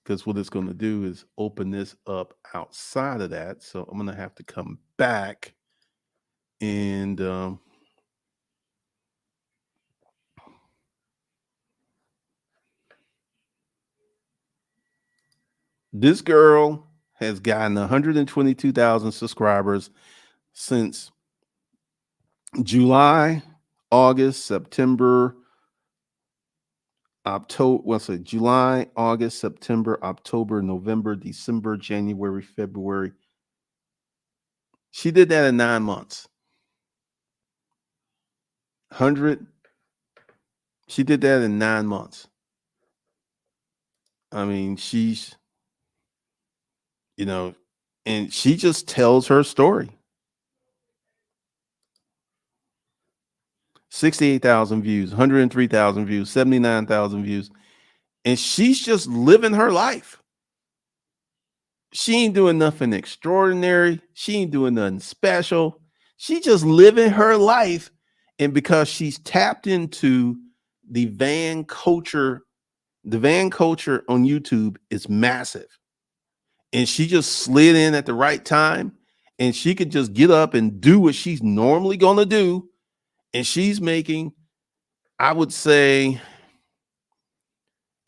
because what it's going to do is open this up outside of that. So I'm going to have to come back and this girl has gotten 122,000 subscribers since July, August, September, October. What's it? July, August, September, October, November, December, January, February. She did that in 9 months. 100. She did that in 9 months. I mean, she's, and she just tells her story. 68,000 views, 103,000 views, 79,000 views. And she's just living her life. She ain't doing nothing extraordinary. She ain't doing nothing special. She just living her life. And because she's tapped into the van culture on YouTube is massive. And she just slid in at the right time. And she could just get up and do what she's normally going to do. And she's making, I would say,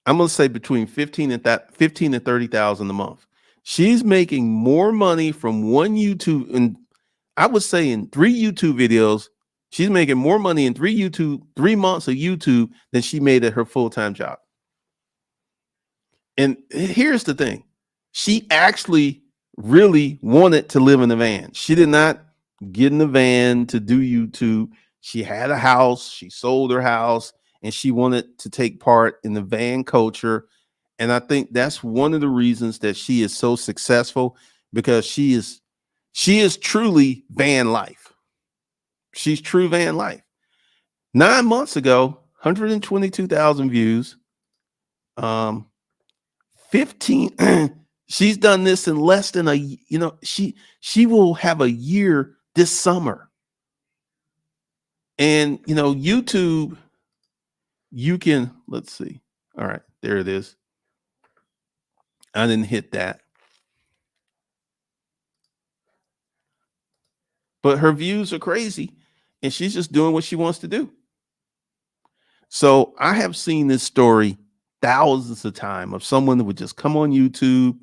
I'm going to say between 15 and 30,000 a month. She's making more money from one YouTube, and I would say in 3 YouTube videos, she's making more money in 3 months of YouTube than she made at her full-time job. And here's the thing. She actually really wanted to live in a van. She did not get in the van to do YouTube. She had a house. She sold her house and she wanted to take part in the van culture. And I think that's one of the reasons that she is so successful, because she is truly van life. She's true van life. 9 months ago, 122,000 views. 15 she's done this in less than she will have a year this summer. And YouTube, you can, let's see. All right, there it is. I didn't hit that. But her views are crazy and she's just doing what she wants to do. So I have seen this story thousands of times of someone that would just come on YouTube,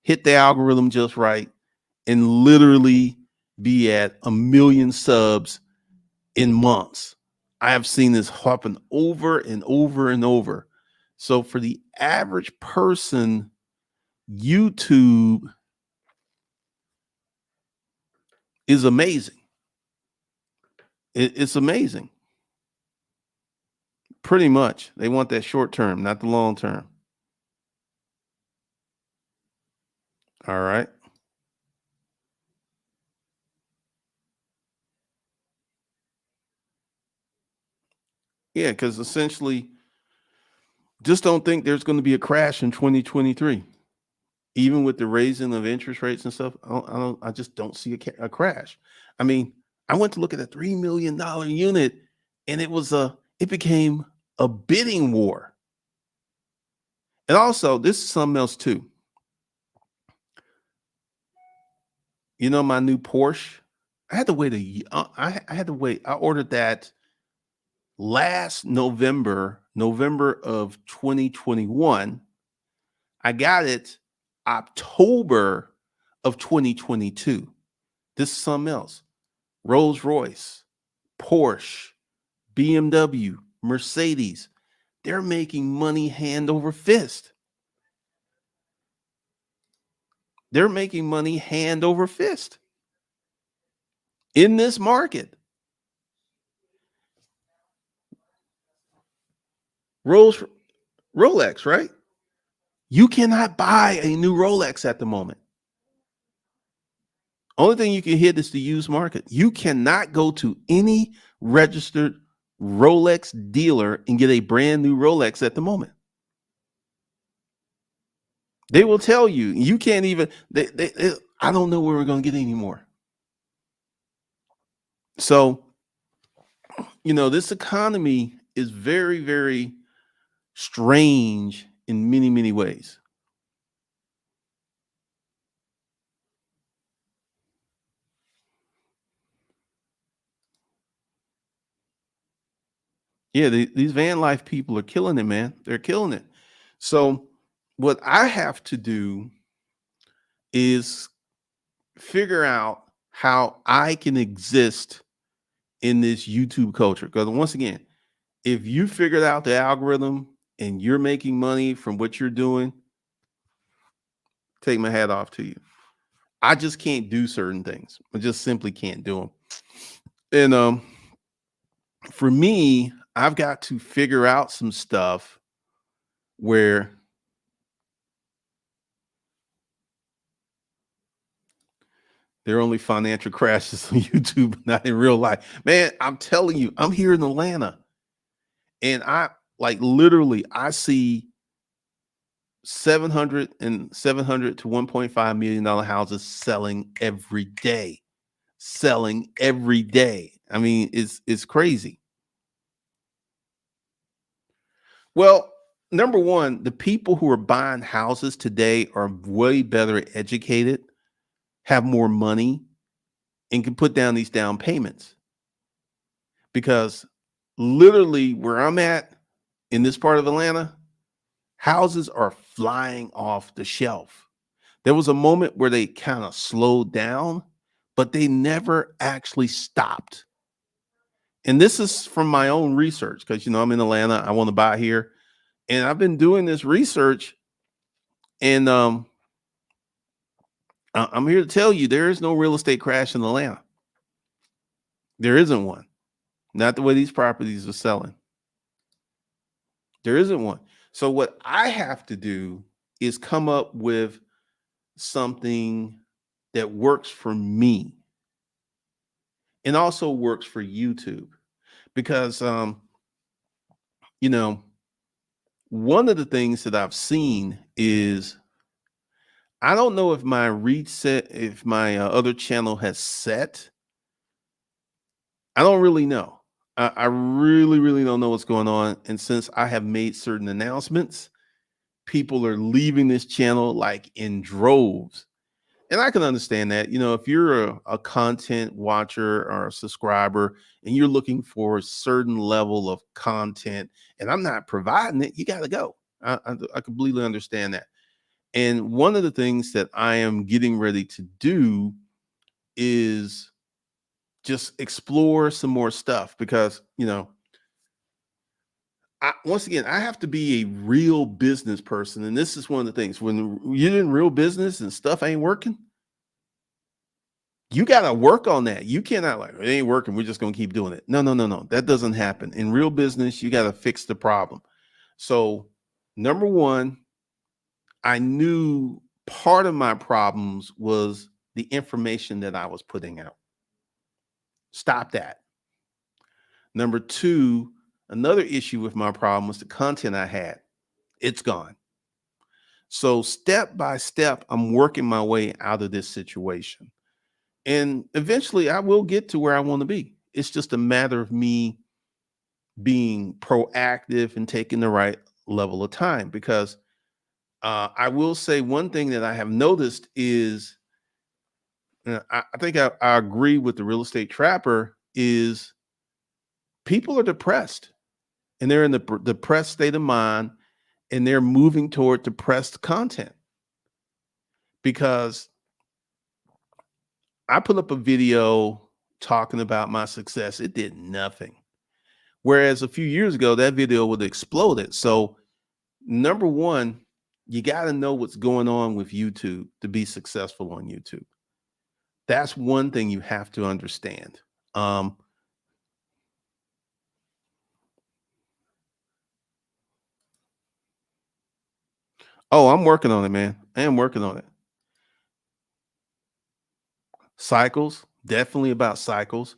hit the algorithm just right, and literally be at 1 million subs in months. I have seen this happen over and over and over. So for the average person, YouTube is amazing. It's amazing. Pretty much. They want that short term, not the long term. All right. Yeah, because essentially, just don't think there's going to be a crash in 2023. Even with the raising of interest rates and stuff, I just don't see a crash. I mean, I went to look at a $3 million unit, and it was It became a bidding war. And also, this is something else too. You know, my new Porsche, I had to wait I had to wait. I ordered that last November, November of 2021. I got it October of 2022. This is something else. Rolls Royce, Porsche, BMW, Mercedes, they're making money hand over fist. They're making money hand over fist in this market. Rolls Rolex, right? You cannot buy a new Rolex at the moment. Only thing you can hit is the used market. You cannot go to any registered Rolex dealer and get a brand new Rolex at the moment. They will tell you you can't even. I don't know where we're going to get anymore. So this economy is very, very strange in many, many ways. Yeah, these van life people are killing it, man. They're killing it. So, what I have to do is figure out how I can exist in this YouTube culture. Because once again, if you figured out the algorithm and you're making money from what you're doing, take my hat off to you. I just can't do certain things. I just simply can't do them. And for me, I've got to figure out some stuff where there are only financial crashes on YouTube, not in real life. Man, I'm telling you, I'm here in Atlanta. And I literally I see 700 to $1.5 million houses selling every day. Selling every day. I mean, it's crazy. Well, number one, the people who are buying houses today are way better educated, have more money, and can put down these down payments. Because literally where I'm at in this part of Atlanta, houses are flying off the shelf. There was a moment where they kind of slowed down, but they never actually stopped. And this is from my own research because, I'm in Atlanta. I want to buy here. And I've been doing this research. And I'm here to tell you there is no real estate crash in Atlanta. There isn't one. Not the way these properties are selling. There isn't one. So what I have to do is come up with something that works for me and also works for YouTube. Because one of the things that I've seen is I don't know if my if my other channel has set. I don't really know. I really, really don't know what's going on. And since I have made certain announcements, people are leaving this channel like in droves. And I can understand that. If you're a content watcher or a subscriber and you're looking for a certain level of content and I'm not providing it, you got to go. I completely understand that. And one of the things that I am getting ready to do is just explore some more stuff because, once again, I have to be a real business person. And this is one of the things when you're in real business and stuff ain't working, you got to work on that. You cannot it ain't working. We're just going to keep doing it. No, no, no, no. That doesn't happen. In real business, you got to fix the problem. So, number one, I knew part of my problems was the information that I was putting out. Stop that. Number two, another issue with my problem was the content I had. It's gone. So step by step, I'm working my way out of this situation. And eventually I will get to where I want to be. It's just a matter of me being proactive and taking the right level of time. Because I will say one thing that I have noticed is, I think I agree with the real estate trapper, is people are depressed and they're in the depressed state of mind, and they're moving toward depressed content. Because I put up a video talking about my success, it did nothing. Whereas a few years ago, that video would have exploded. So, number one, you got to know what's going on with YouTube to be successful on YouTube. That's one thing you have to understand. Um, oh, I'm working on it, man. I am working on it. Cycles, definitely about cycles.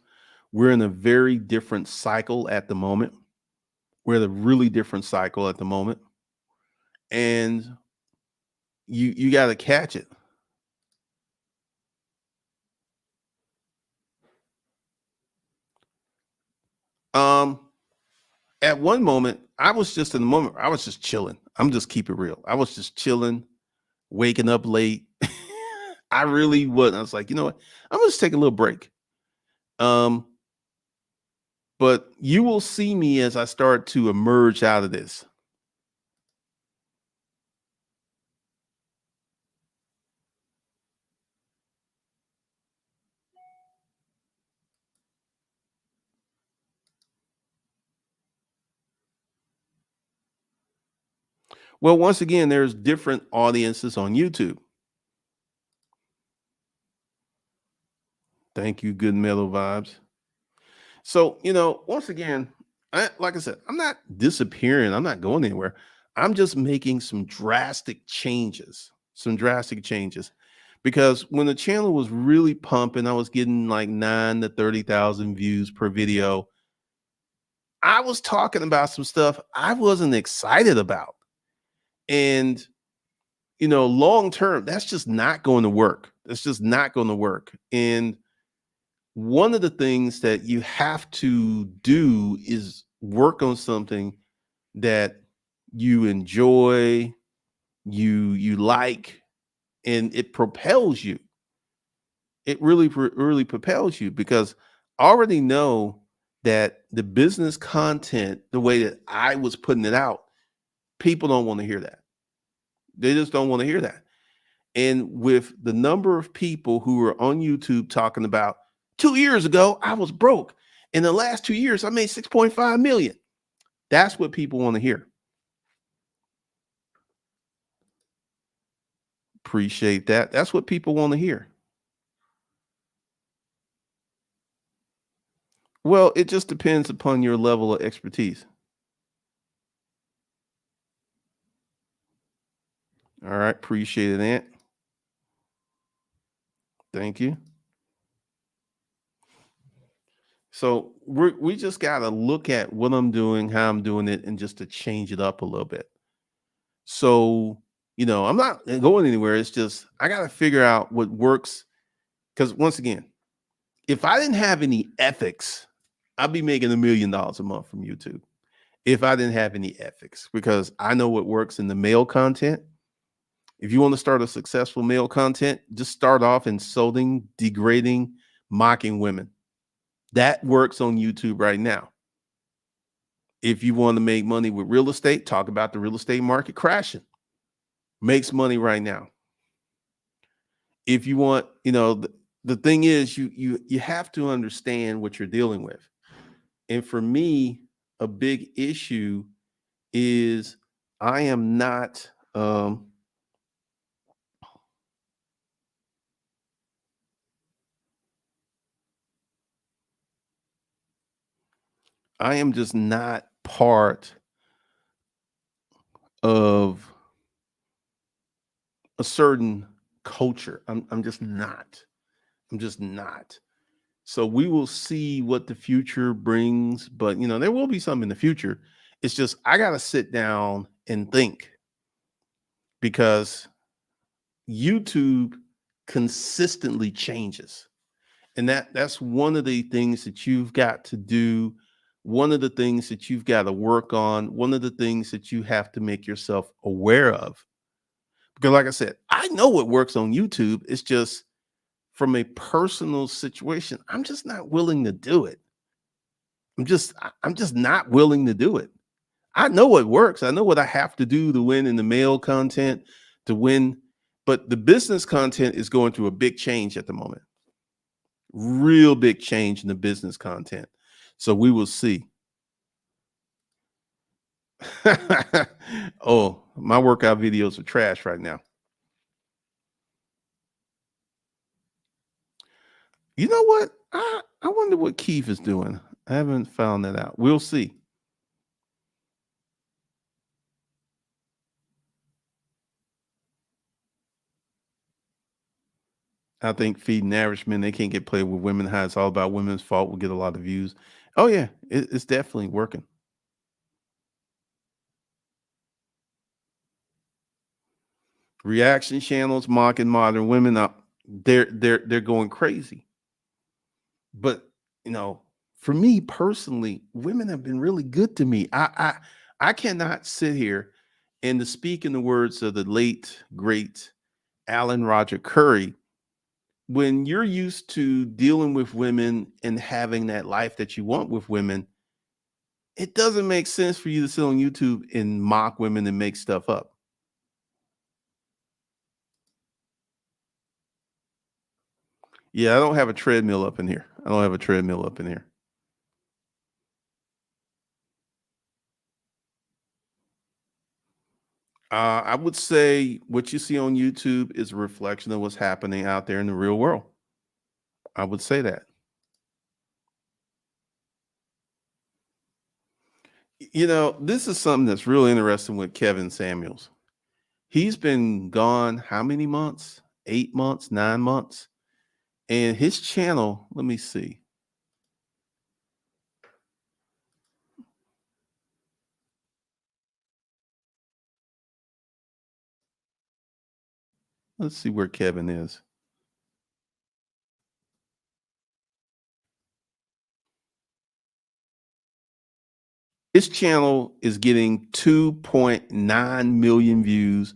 We're in a very different cycle at the moment. We're in a really different cycle at the moment. And you got to catch it. Um, at one moment, I was just in the moment, I was just chilling. I'm just keep it real. I was just chilling, waking up late. I really wasn't. I was like, you know what? I'm gonna just take a little break. Um, but you will see me as I start to emerge out of this. Well, once again, there's different audiences on YouTube. Thank you, good mellow vibes. So, once again, like I said, I'm not disappearing. I'm not going anywhere. I'm just making some drastic changes. Some drastic changes. Because when the channel was really pumping, I was getting like 9 to 30,000 views per video. I was talking about some stuff I wasn't excited about. And, long term, that's just not going to work. That's just not going to work. And one of the things that you have to do is work on something that you enjoy, you like, and it propels you. It really propels you, because I already know that the business content, the way that I was putting it out, people don't want to hear that. They just don't want to hear that. And with the number of people who are on YouTube talking about 2 years ago, I was broke. In the last 2 years, I made 6.5 million. That's what people want to hear. Appreciate that. That's what people want to hear. Well, it just depends upon your level of expertise. All right. Appreciate it, Ant. Thank you. So we just got to look at what I'm doing, how I'm doing it, and just to change it up a little bit. So, I'm not going anywhere. It's just I got to figure out what works. Because once again, if I didn't have any ethics, I'd be making $1 million a month from YouTube. If I didn't have any ethics, because I know what works in the male content. If you want to start a successful male content, just start off insulting, degrading, mocking women. That works on YouTube right now. If you want to make money with real estate, talk about the real estate market crashing. Makes money right now. If you want, the thing is, you have to understand what you're dealing with. And for me, a big issue is I am not I am just not part of a certain culture. I'm just not. I'm just not. So we will see what the future brings, but there will be some in the future. It's just I got to sit down and think, because YouTube consistently changes. And that's one of the things that you've got to do one of the things that you've got to work on, one of the things that you have to make yourself aware of. Because, like I said, I know what works on YouTube. It's just from a personal situation, I'm just not willing to do it. I'm just not willing to do it. I know what works. I know what I have to do to win in the male content to win, but the business content is going through a big change at the moment. Real big change in the business content. So we will see. Oh, my workout videos are trash right now. You know what? I wonder what Keith is doing. I haven't found that out. We'll see. I think feeding average men, they can't get played with women. How it's all about women's fault will get a lot of views. Oh yeah, it's definitely working. Reaction channels mocking modern women up. They're going crazy. But you know, for me personally, women have been really good to me. I cannot sit here and to speak in the words of the late great Alan Roger Curry, when you're used to dealing with women and having that life that you want with women, it doesn't make sense for you to sit on YouTube and mock women and make stuff up. Yeah, I don't have a treadmill up in here. I don't have a treadmill up in here. I would say what you see on YouTube is a reflection of what's happening out there in the real world. I would say that. You know, this is something that's really interesting with Kevin Samuels. He's been gone how many months? 8 months, 9 months. And his channel, let me see. Let's see where Kevin is. His channel is getting 2.9 million views.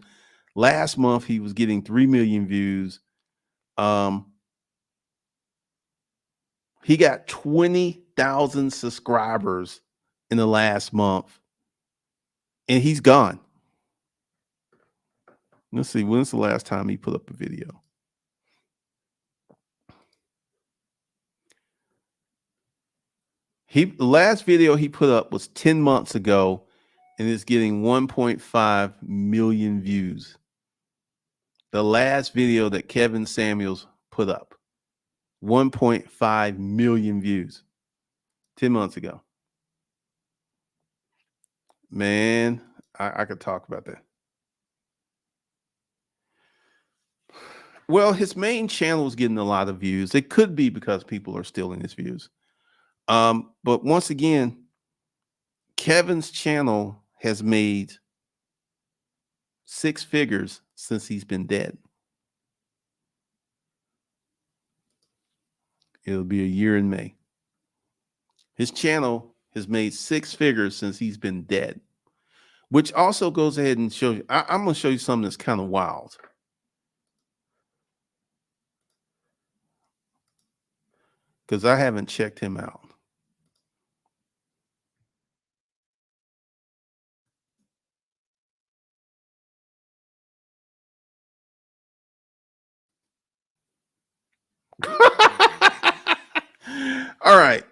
Last month he was getting 3 million views. Um, he got 20,000 subscribers in the last month, and he's gone. Let's see, when's the last time he put up a video? The last video he put up was 10 months ago, and it's getting 1.5 million views. The last video that Kevin Samuels put up, 1.5 million views 10 months ago. Man, I could talk about that. Well, his main channel is getting a lot of views. It could be because people are stealing his views. But once again, Kevin's channel has made 6 figures since he's been dead. It'll be a year in May. His channel has made 6 figures since he's been dead, which also goes ahead and shows you. I'm going to show you something that's kind of wild. Because I haven't checked him out. All right.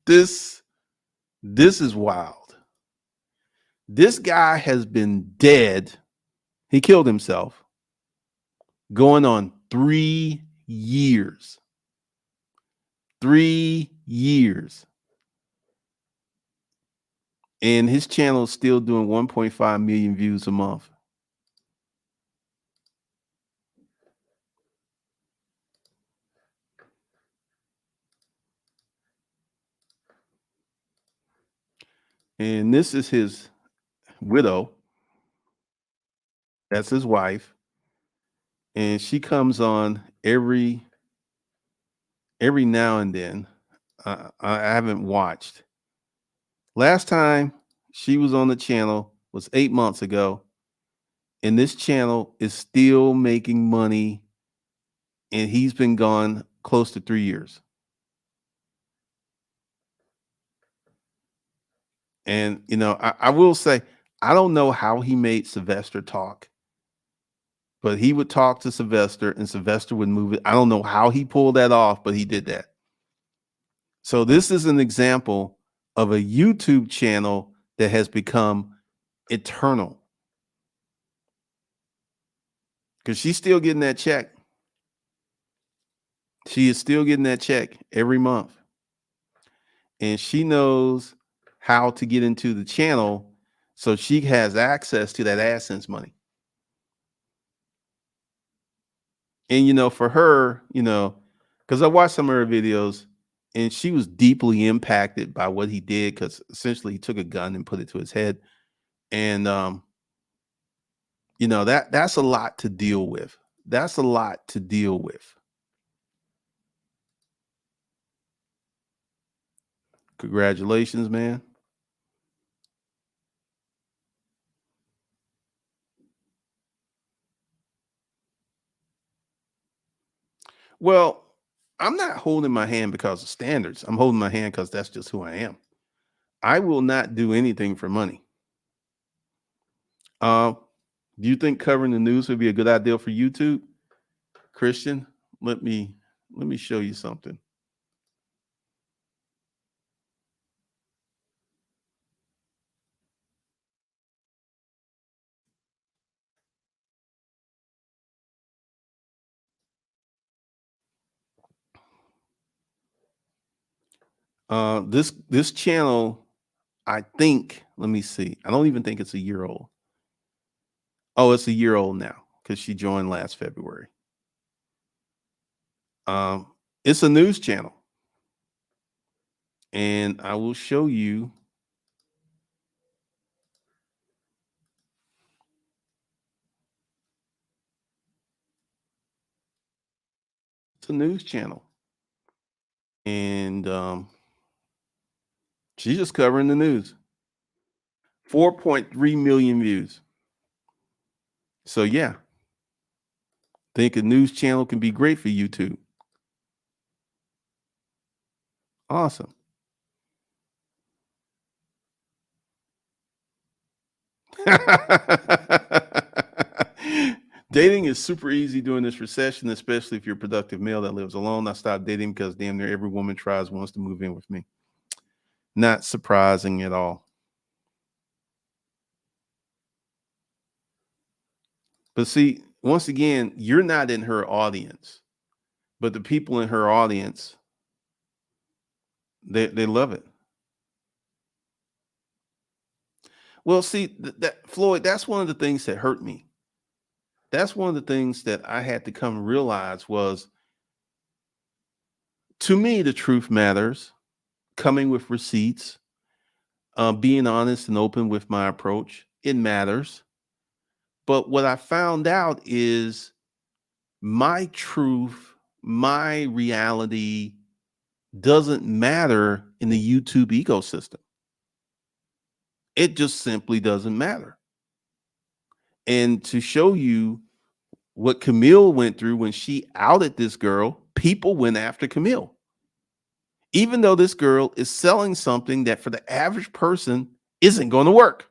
This is wild. This guy has been dead. He killed himself going on 3 years. 3 years. And his channel is still doing 1.5 million views a month. And this is his widow. That's his wife. And she comes on every now and then. I haven't watched. Last time she was on the channel was 8 months ago, and this channel is still making money, and he's been gone close to 3 years. And I will say, I don't know how he made Sylvester talk, but he would talk to Sylvester, and Sylvester would move it. I don't know how he pulled that off, but he did that. So this is an example of a YouTube channel that has become eternal because she's still getting that check. She is still getting that check every month. And she knows how to get into the channel so she has access to that AdSense money. And for her, because I watched some of her videos and she was deeply impacted by what he did because essentially he took a gun and put it to his head. And that's a lot to deal with. That's a lot to deal with. Congratulations, man. Well, I'm not holding my hand because of standards. I'm holding my hand because that's just who I am. I will not do anything for money. Uh, do you think covering the news would be a good idea for YouTube? Christian, let me show you something. This channel, I think, let me see. I don't even think it's a year old. Oh, it's a year old now because she joined last February. It's a news channel. And I will show you. It's a news channel. And she's just covering the news. 4.3 million views. So yeah, think a news channel can be great for YouTube. Awesome. Dating is super easy during this recession, especially if you're a productive male that lives alone. I stopped dating because damn near every woman tries wants to move in with me. Not surprising at all. But see, once again, you're not in her audience, but the people in her audience, they love it. Well, see, that Floyd, that's one of the things that hurt me. That's one of the things that I had to come realize was, to me, the truth matters. Coming with receipts, being honest and open with my approach, it matters. But what I found out is my truth, my reality doesn't matter in the YouTube ecosystem. It just simply doesn't matter. And to show you what Camille went through when she outed this girl, people went after Camille. Even though this girl is selling something that for the average person isn't going to work.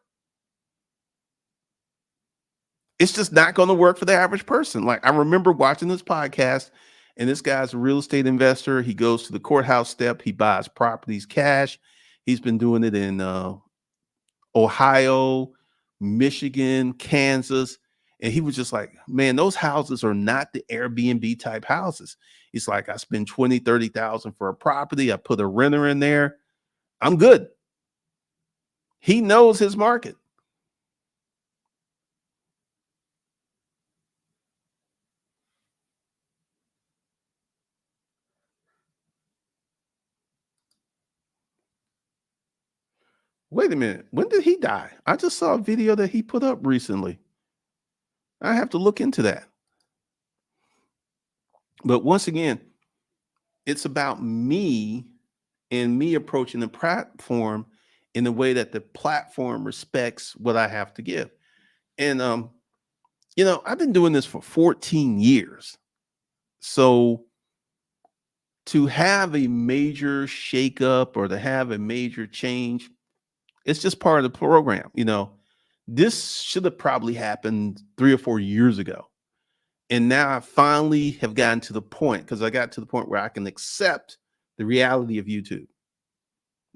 It's just not going to work for the average person. Like, I remember watching this podcast, and this guy's a real estate investor. He goes to the courthouse step. He buys properties cash. He's been doing it in Ohio, Michigan, Kansas. And he was just like, man, those houses are not the Airbnb type houses. He's like, I spend 20, 30,000 for a property. I put a renter in there. I'm good. He knows his market. Wait a minute. When did he die? I just saw a video that he put up recently. I have to look into that. But once again, it's about me and me approaching the platform in a way that the platform respects what I have to give. And I've been doing this for 14 years. So to have a major shakeup or to have a major change, it's just part of the program. This should have probably happened 3 or 4 years ago. And now I finally have gotten to the point because I got to the point where I can accept the reality of YouTube.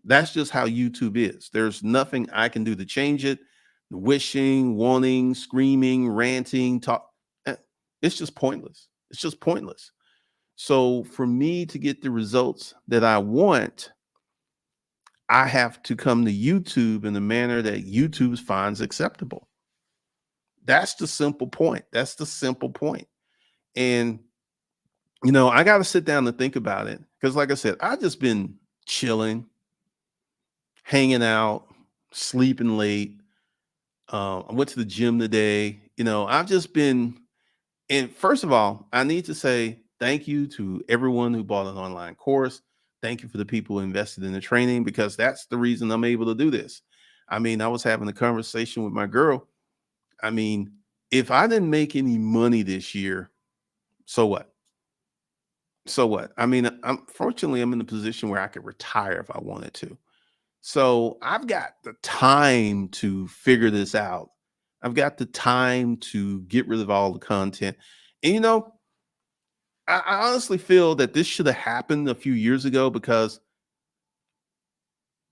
That's just how YouTube is. There's nothing I can do to change it. Wishing, wanting, screaming, ranting, talk. eh, It's just pointless. It's just pointless. So for me to get the results that I want, I have to come to YouTube in the manner that YouTube finds acceptable. That's the simple point. That's the simple point. And I got to sit down and think about it because, like I said, I just been chilling, hanging out, sleeping late. I went to the gym today. I've just been. And first of all, I need to say thank you to everyone who bought an online course. Thank you for the people who invested in the training because that's the reason I'm able to do this. I mean, I was having a conversation with my girl. I mean, if I didn't make any money this year, so what? So what? I mean, I'm in a position where I could retire if I wanted to. So I've got the time to figure this out. I've got the time to get rid of all the content. And I honestly feel that this should have happened a few years ago because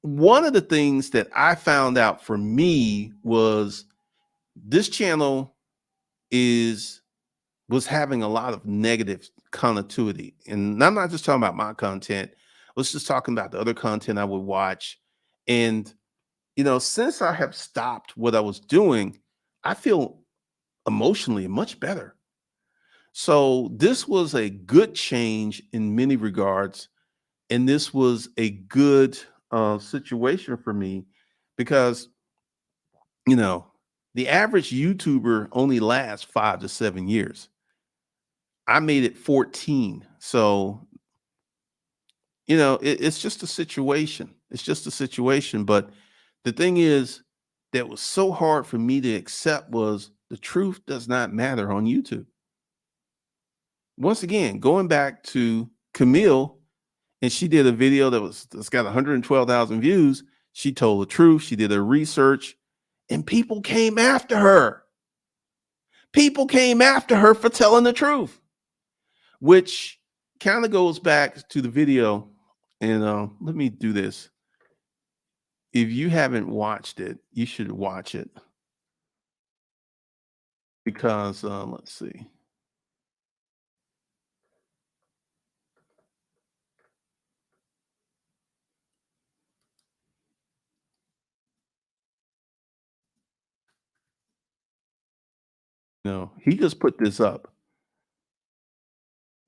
one of the things that I found out for me was this channel is was having a lot of negative connectivity. And I'm not just talking about my content. I was just talking about the other content I would watch. And, since I have stopped what I was doing, I feel emotionally much better. So this was a good change in many regards. And this was a good situation for me because, you know, the average YouTuber only lasts 5 to 7 years. I made it 14. So, it's just a situation. It's just a situation. But the thing is, that was so hard for me to accept was the truth does not matter on YouTube. Once again, going back to Camille, and she did a video that's got 112,000 views. She told the truth. She did her research, and people came after her. People came after her for telling the truth, which kind of goes back to the video. And let me do this. If you haven't watched it, you should watch it because let's see. No, he just put this up.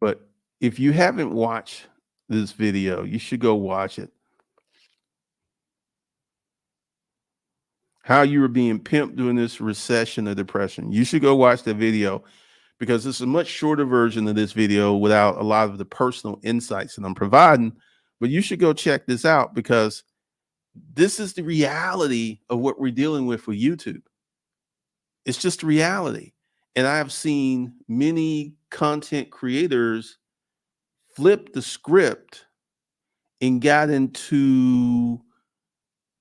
But if you haven't watched this video, you should go watch it. How you were being pimped during this recession or depression. You should go watch the video because it's a much shorter version of this video without a lot of the personal insights that I'm providing. But you should go check this out because this is the reality of what we're dealing with YouTube. It's just reality. And I have seen many content creators flip the script and got into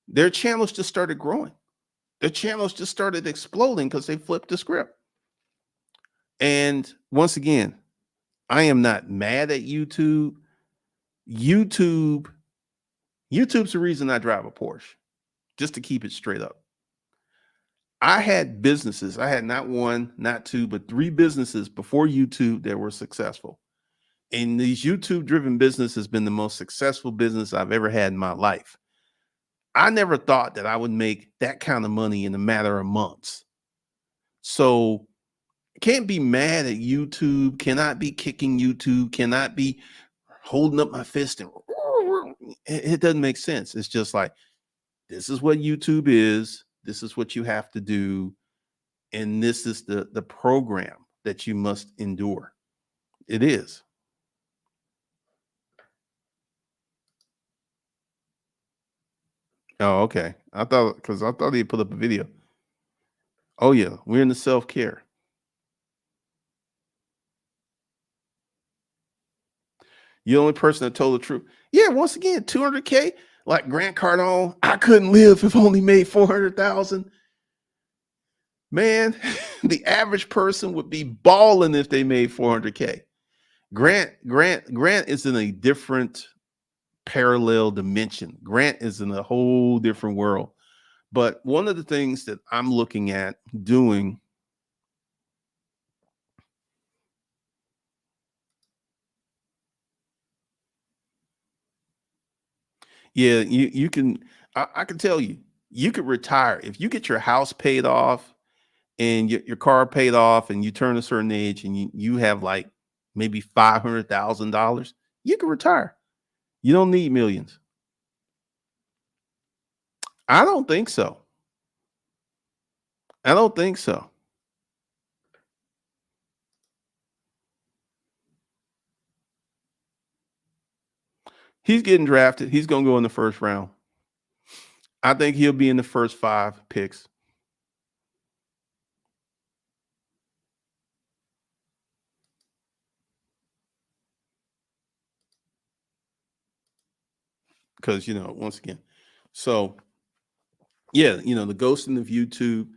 their channels just started growing. Their channels just started exploding because they flipped the script. And once again, I am not mad at YouTube. YouTube, YouTube's the reason I drive a Porsche, just to keep it straight up. I had businesses. I had not one, not two, but three businesses before YouTube that were successful. And these YouTube driven business has been the most successful business I've ever had in my life. I never thought that I would make that kind of money in a matter of months. So can't be mad at YouTube, cannot be kicking YouTube, cannot be holding up my fist and it doesn't make sense. It's just like this is what YouTube is, this is what you have to do, and this is the program that you must endure. It is. Oh, okay. I thought he put up a video. Oh yeah, we're in the self care. You the only person that told the truth. Yeah, once again, 200K. Like Grant Cardone, I couldn't live if only made 400,000. Man, the average person would be balling if they made 400K. Grant is in a different parallel dimension. Grant is in a whole different world. But one of the things that I'm looking at doing, yeah, you can I can tell you, you could retire if you get your house paid off and your car paid off and you turn a certain age and you have like maybe $500,000, you can retire. You don't need millions. I don't think so. I don't think so. He's getting drafted. He's going to go in the first round. I think he'll be in the first 5 picks because once again. So yeah, the ghosting of YouTube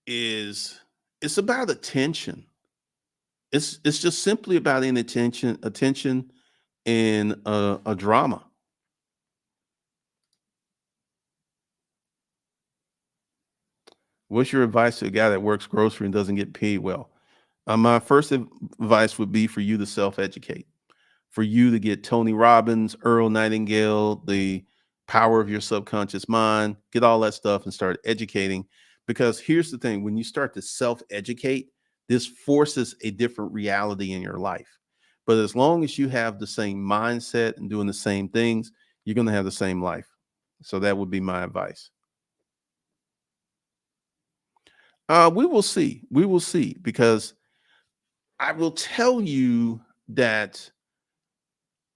is it's about attention. It's just simply about attention, and a drama. What's your advice to a guy that works grocery and doesn't get paid well? My first advice would be for you to self educate, for you to get Tony Robbins, Earl Nightingale, the power of your subconscious mind, get all that stuff and start educating. Because here's the thing, when you start to self educate, this forces a different reality in your life. But as long as you have the same mindset and doing the same things, you're going to have the same life. So that would be my advice. We will see. We will see because I will tell you that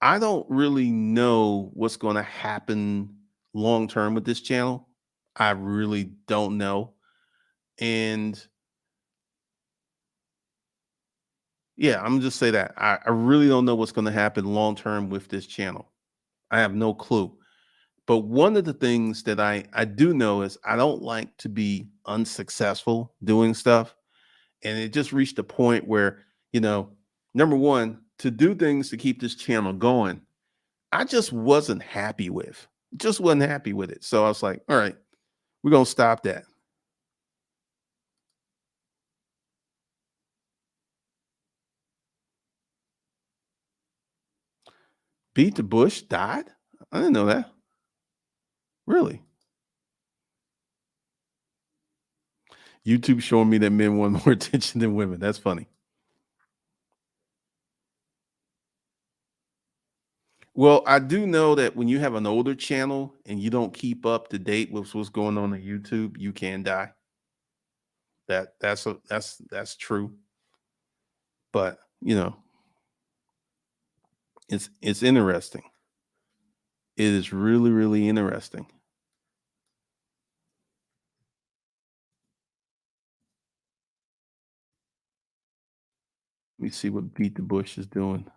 I don't really know what's going to happen long term with this channel. I really don't know. And yeah, I'm just say that I really don't know what's going to happen long term with this channel. I have no clue. But one of the things that I do know is I don't like to be unsuccessful doing stuff. And it just reached a point where, you know, number one, to do things to keep this channel going, I just wasn't happy with. Just wasn't happy with it. So I was like, all right, we're gonna stop that. Beat the Bush died? I didn't know that. Really? YouTube showing me that men want more attention than women. That's funny. Well, I do know that when you have an older channel and you don't keep up to date with what's going on YouTube, you can die. That's true. But it's interesting. It is really, really interesting. Let me see what Beat the Bush is doing.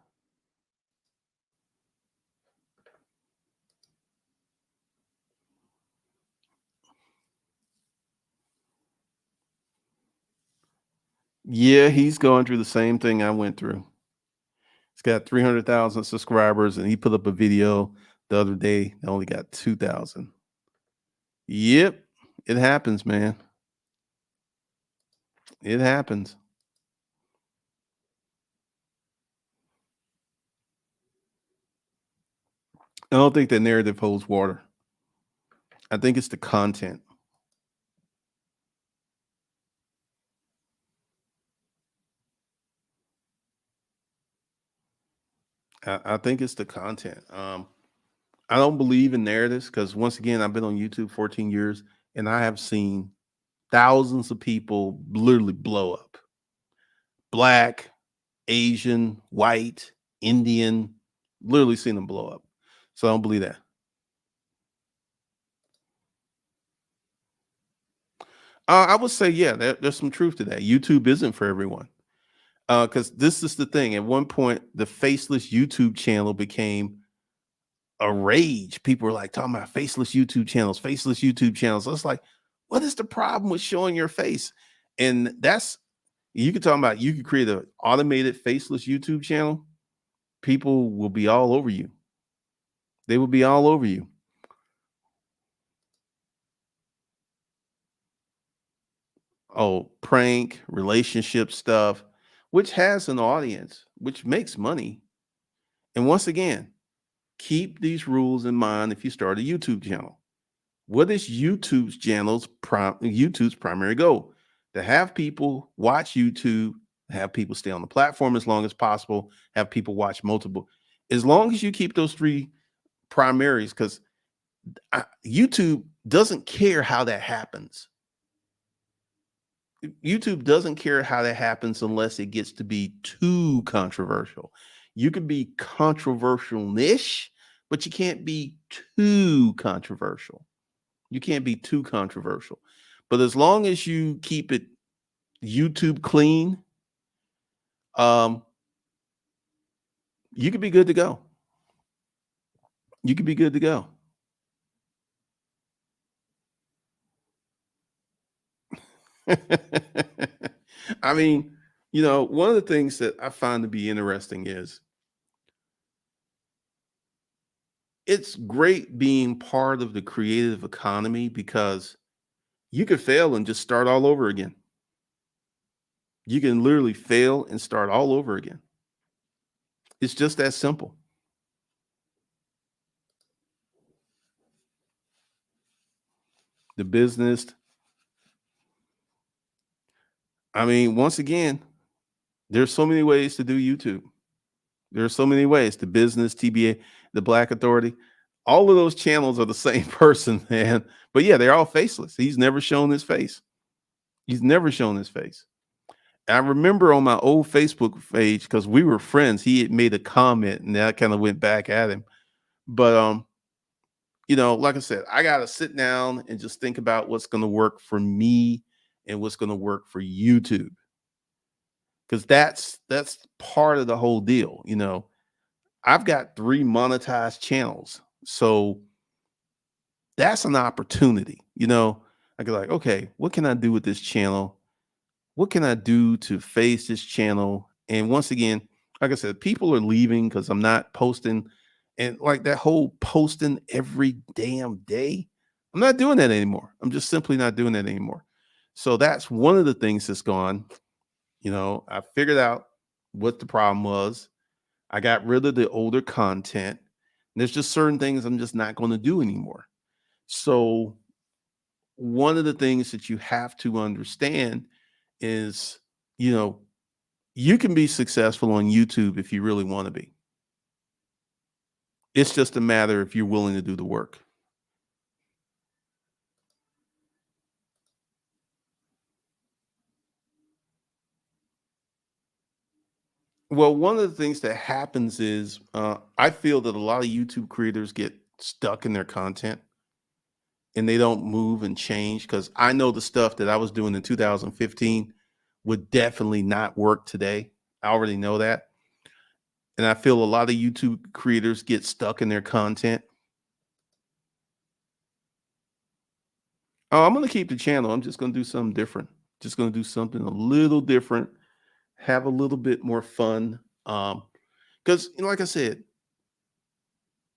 Yeah, he's going through the same thing I went through. He's got 300,000 subscribers, and he put up a video the other day that only got 2,000. Yep, it happens, man. It happens. I don't think the narrative holds water. I think it's the content. I think it's the content. I don't believe in narratives because once again, I've been on YouTube 14 years and I have seen thousands of people literally blow up. Black, Asian, white, Indian, literally seen them blow up. So I don't believe that. I would say, yeah, there's some truth to that. YouTube isn't for everyone. Because this is the thing. At one point, the faceless YouTube channel became a rage. People were like talking about faceless YouTube channels, faceless YouTube channels. I was like, what is the problem with showing your face? And that's you could talk about you could create an automated faceless YouTube channel. People will be all over you. They will be all over you. Oh, prank, relationship stuff, which has an audience, which makes money. And once again, keep these rules in mind if you start a YouTube channel. What is YouTube's primary goal? To have people watch YouTube, have people stay on the platform as long as possible, have people watch multiple. As long as you keep those three primaries, because YouTube doesn't care how that happens. YouTube doesn't care how that happens unless it gets to be too controversial. You can be controversial niche, but you can't be too controversial. You can't be too controversial. But as long as you keep it YouTube clean, um, you could be good to go. You could be good to go. I mean, one of the things that I find to be interesting is it's great being part of the creative economy because you could fail and just start all over again. You can literally fail and start all over again. It's just that simple. The business, I mean, once again, there's so many ways to do YouTube. There are so many ways. The business, TBA, the Black Authority, all of those channels are the same person, man. But yeah, they're all faceless. He's never shown his face. He's never shown his face. I remember on my old Facebook page, because we were friends, he had made a comment and that kind of went back at him. But like I said, I gotta sit down and just think about what's gonna work for me and what's gonna work for YouTube. Because that's part of the whole deal. I've got 3 monetized channels. So that's an opportunity. I go like, okay, what can I do with this channel? What can I do to face this channel? And once again, like I said, people are leaving because I'm not posting and like that whole posting every damn day. I'm not doing that anymore. I'm just simply not doing that anymore. So that's one of the things that's gone. I figured out what the problem was. I got rid of the older content. There's just certain things I'm just not going to do anymore. So, one of the things that you have to understand is, you know, you can be successful on YouTube if you really want to be. It's just a matter if you're willing to do the work. Well, one of the things that happens is I feel that a lot of YouTube creators get stuck in their content and they don't move and change because I know the stuff that I was doing in 2015 would definitely not work today. I already know that. And I feel a lot of YouTube creators get stuck in their content. Oh, I'm going to keep the channel. I'm just going to do something different. Just going to do something a little different, have a little bit more fun. Because, like I said,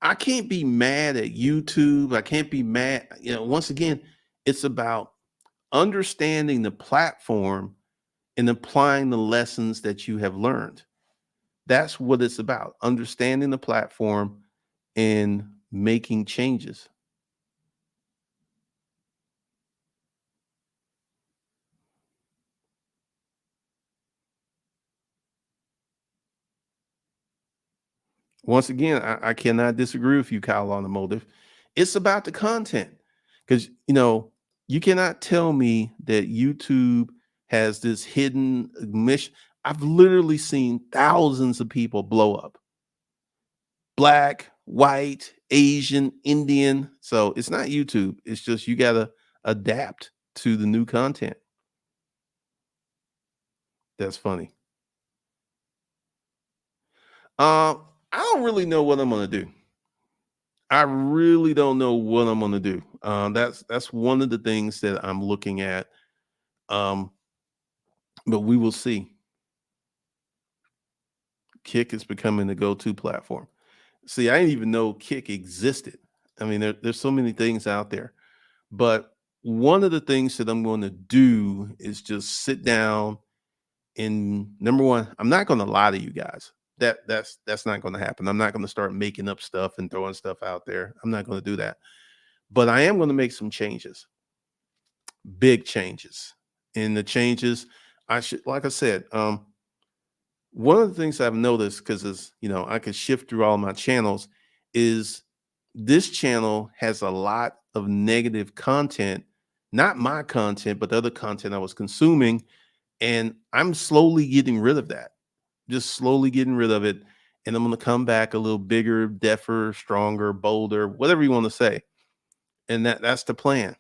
I can't be mad at YouTube. I can't be mad. Once again, it's about understanding the platform and applying the lessons that you have learned. That's what it's about. Understanding the platform and making changes. Once again, I cannot disagree with you, Kyle, on the motive. It's about the content. Because, you cannot tell me that YouTube has this hidden mission. I've literally seen thousands of people blow up. Black, white, Asian, Indian. So it's not YouTube. It's just you gotta adapt. to the new content. That's funny. I don't really know what I'm gonna do. I really don't know what I'm gonna do. That's one of the things that I'm looking at. Um, but we will see. Kick is becoming the go-to platform. See, I didn't even know Kick existed. I mean, there's so many things out there. But one of the things that I'm going to do is just sit down and number one, I'm not going to lie to you guys. That's not going to happen. I'm not going to start making up stuff and throwing stuff out there. I'm not going to do that. But I am going to make some changes, big changes. And the changes I should, like I said, one of the things I've noticed because as you know, I could shift through all my channels is this channel has a lot of negative content, not my content, but the other content I was consuming. And I'm slowly getting rid of that, just slowly getting rid of it. And I'm going to come back a little bigger, deafer, stronger, bolder, whatever you want to say. And that's the plan.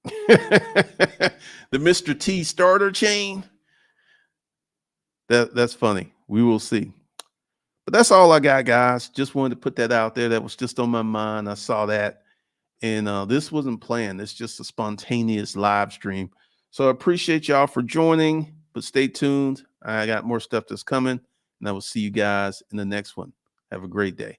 The Mr. T starter chain. That's funny. We will see. But that's all I got, guys. Just wanted to put that out there. That was just on my mind. I saw that. And this wasn't planned. It's just a spontaneous live stream. So I appreciate y'all for joining, but stay tuned. I got more stuff that's coming, and I will see you guys in the next one. Have a great day.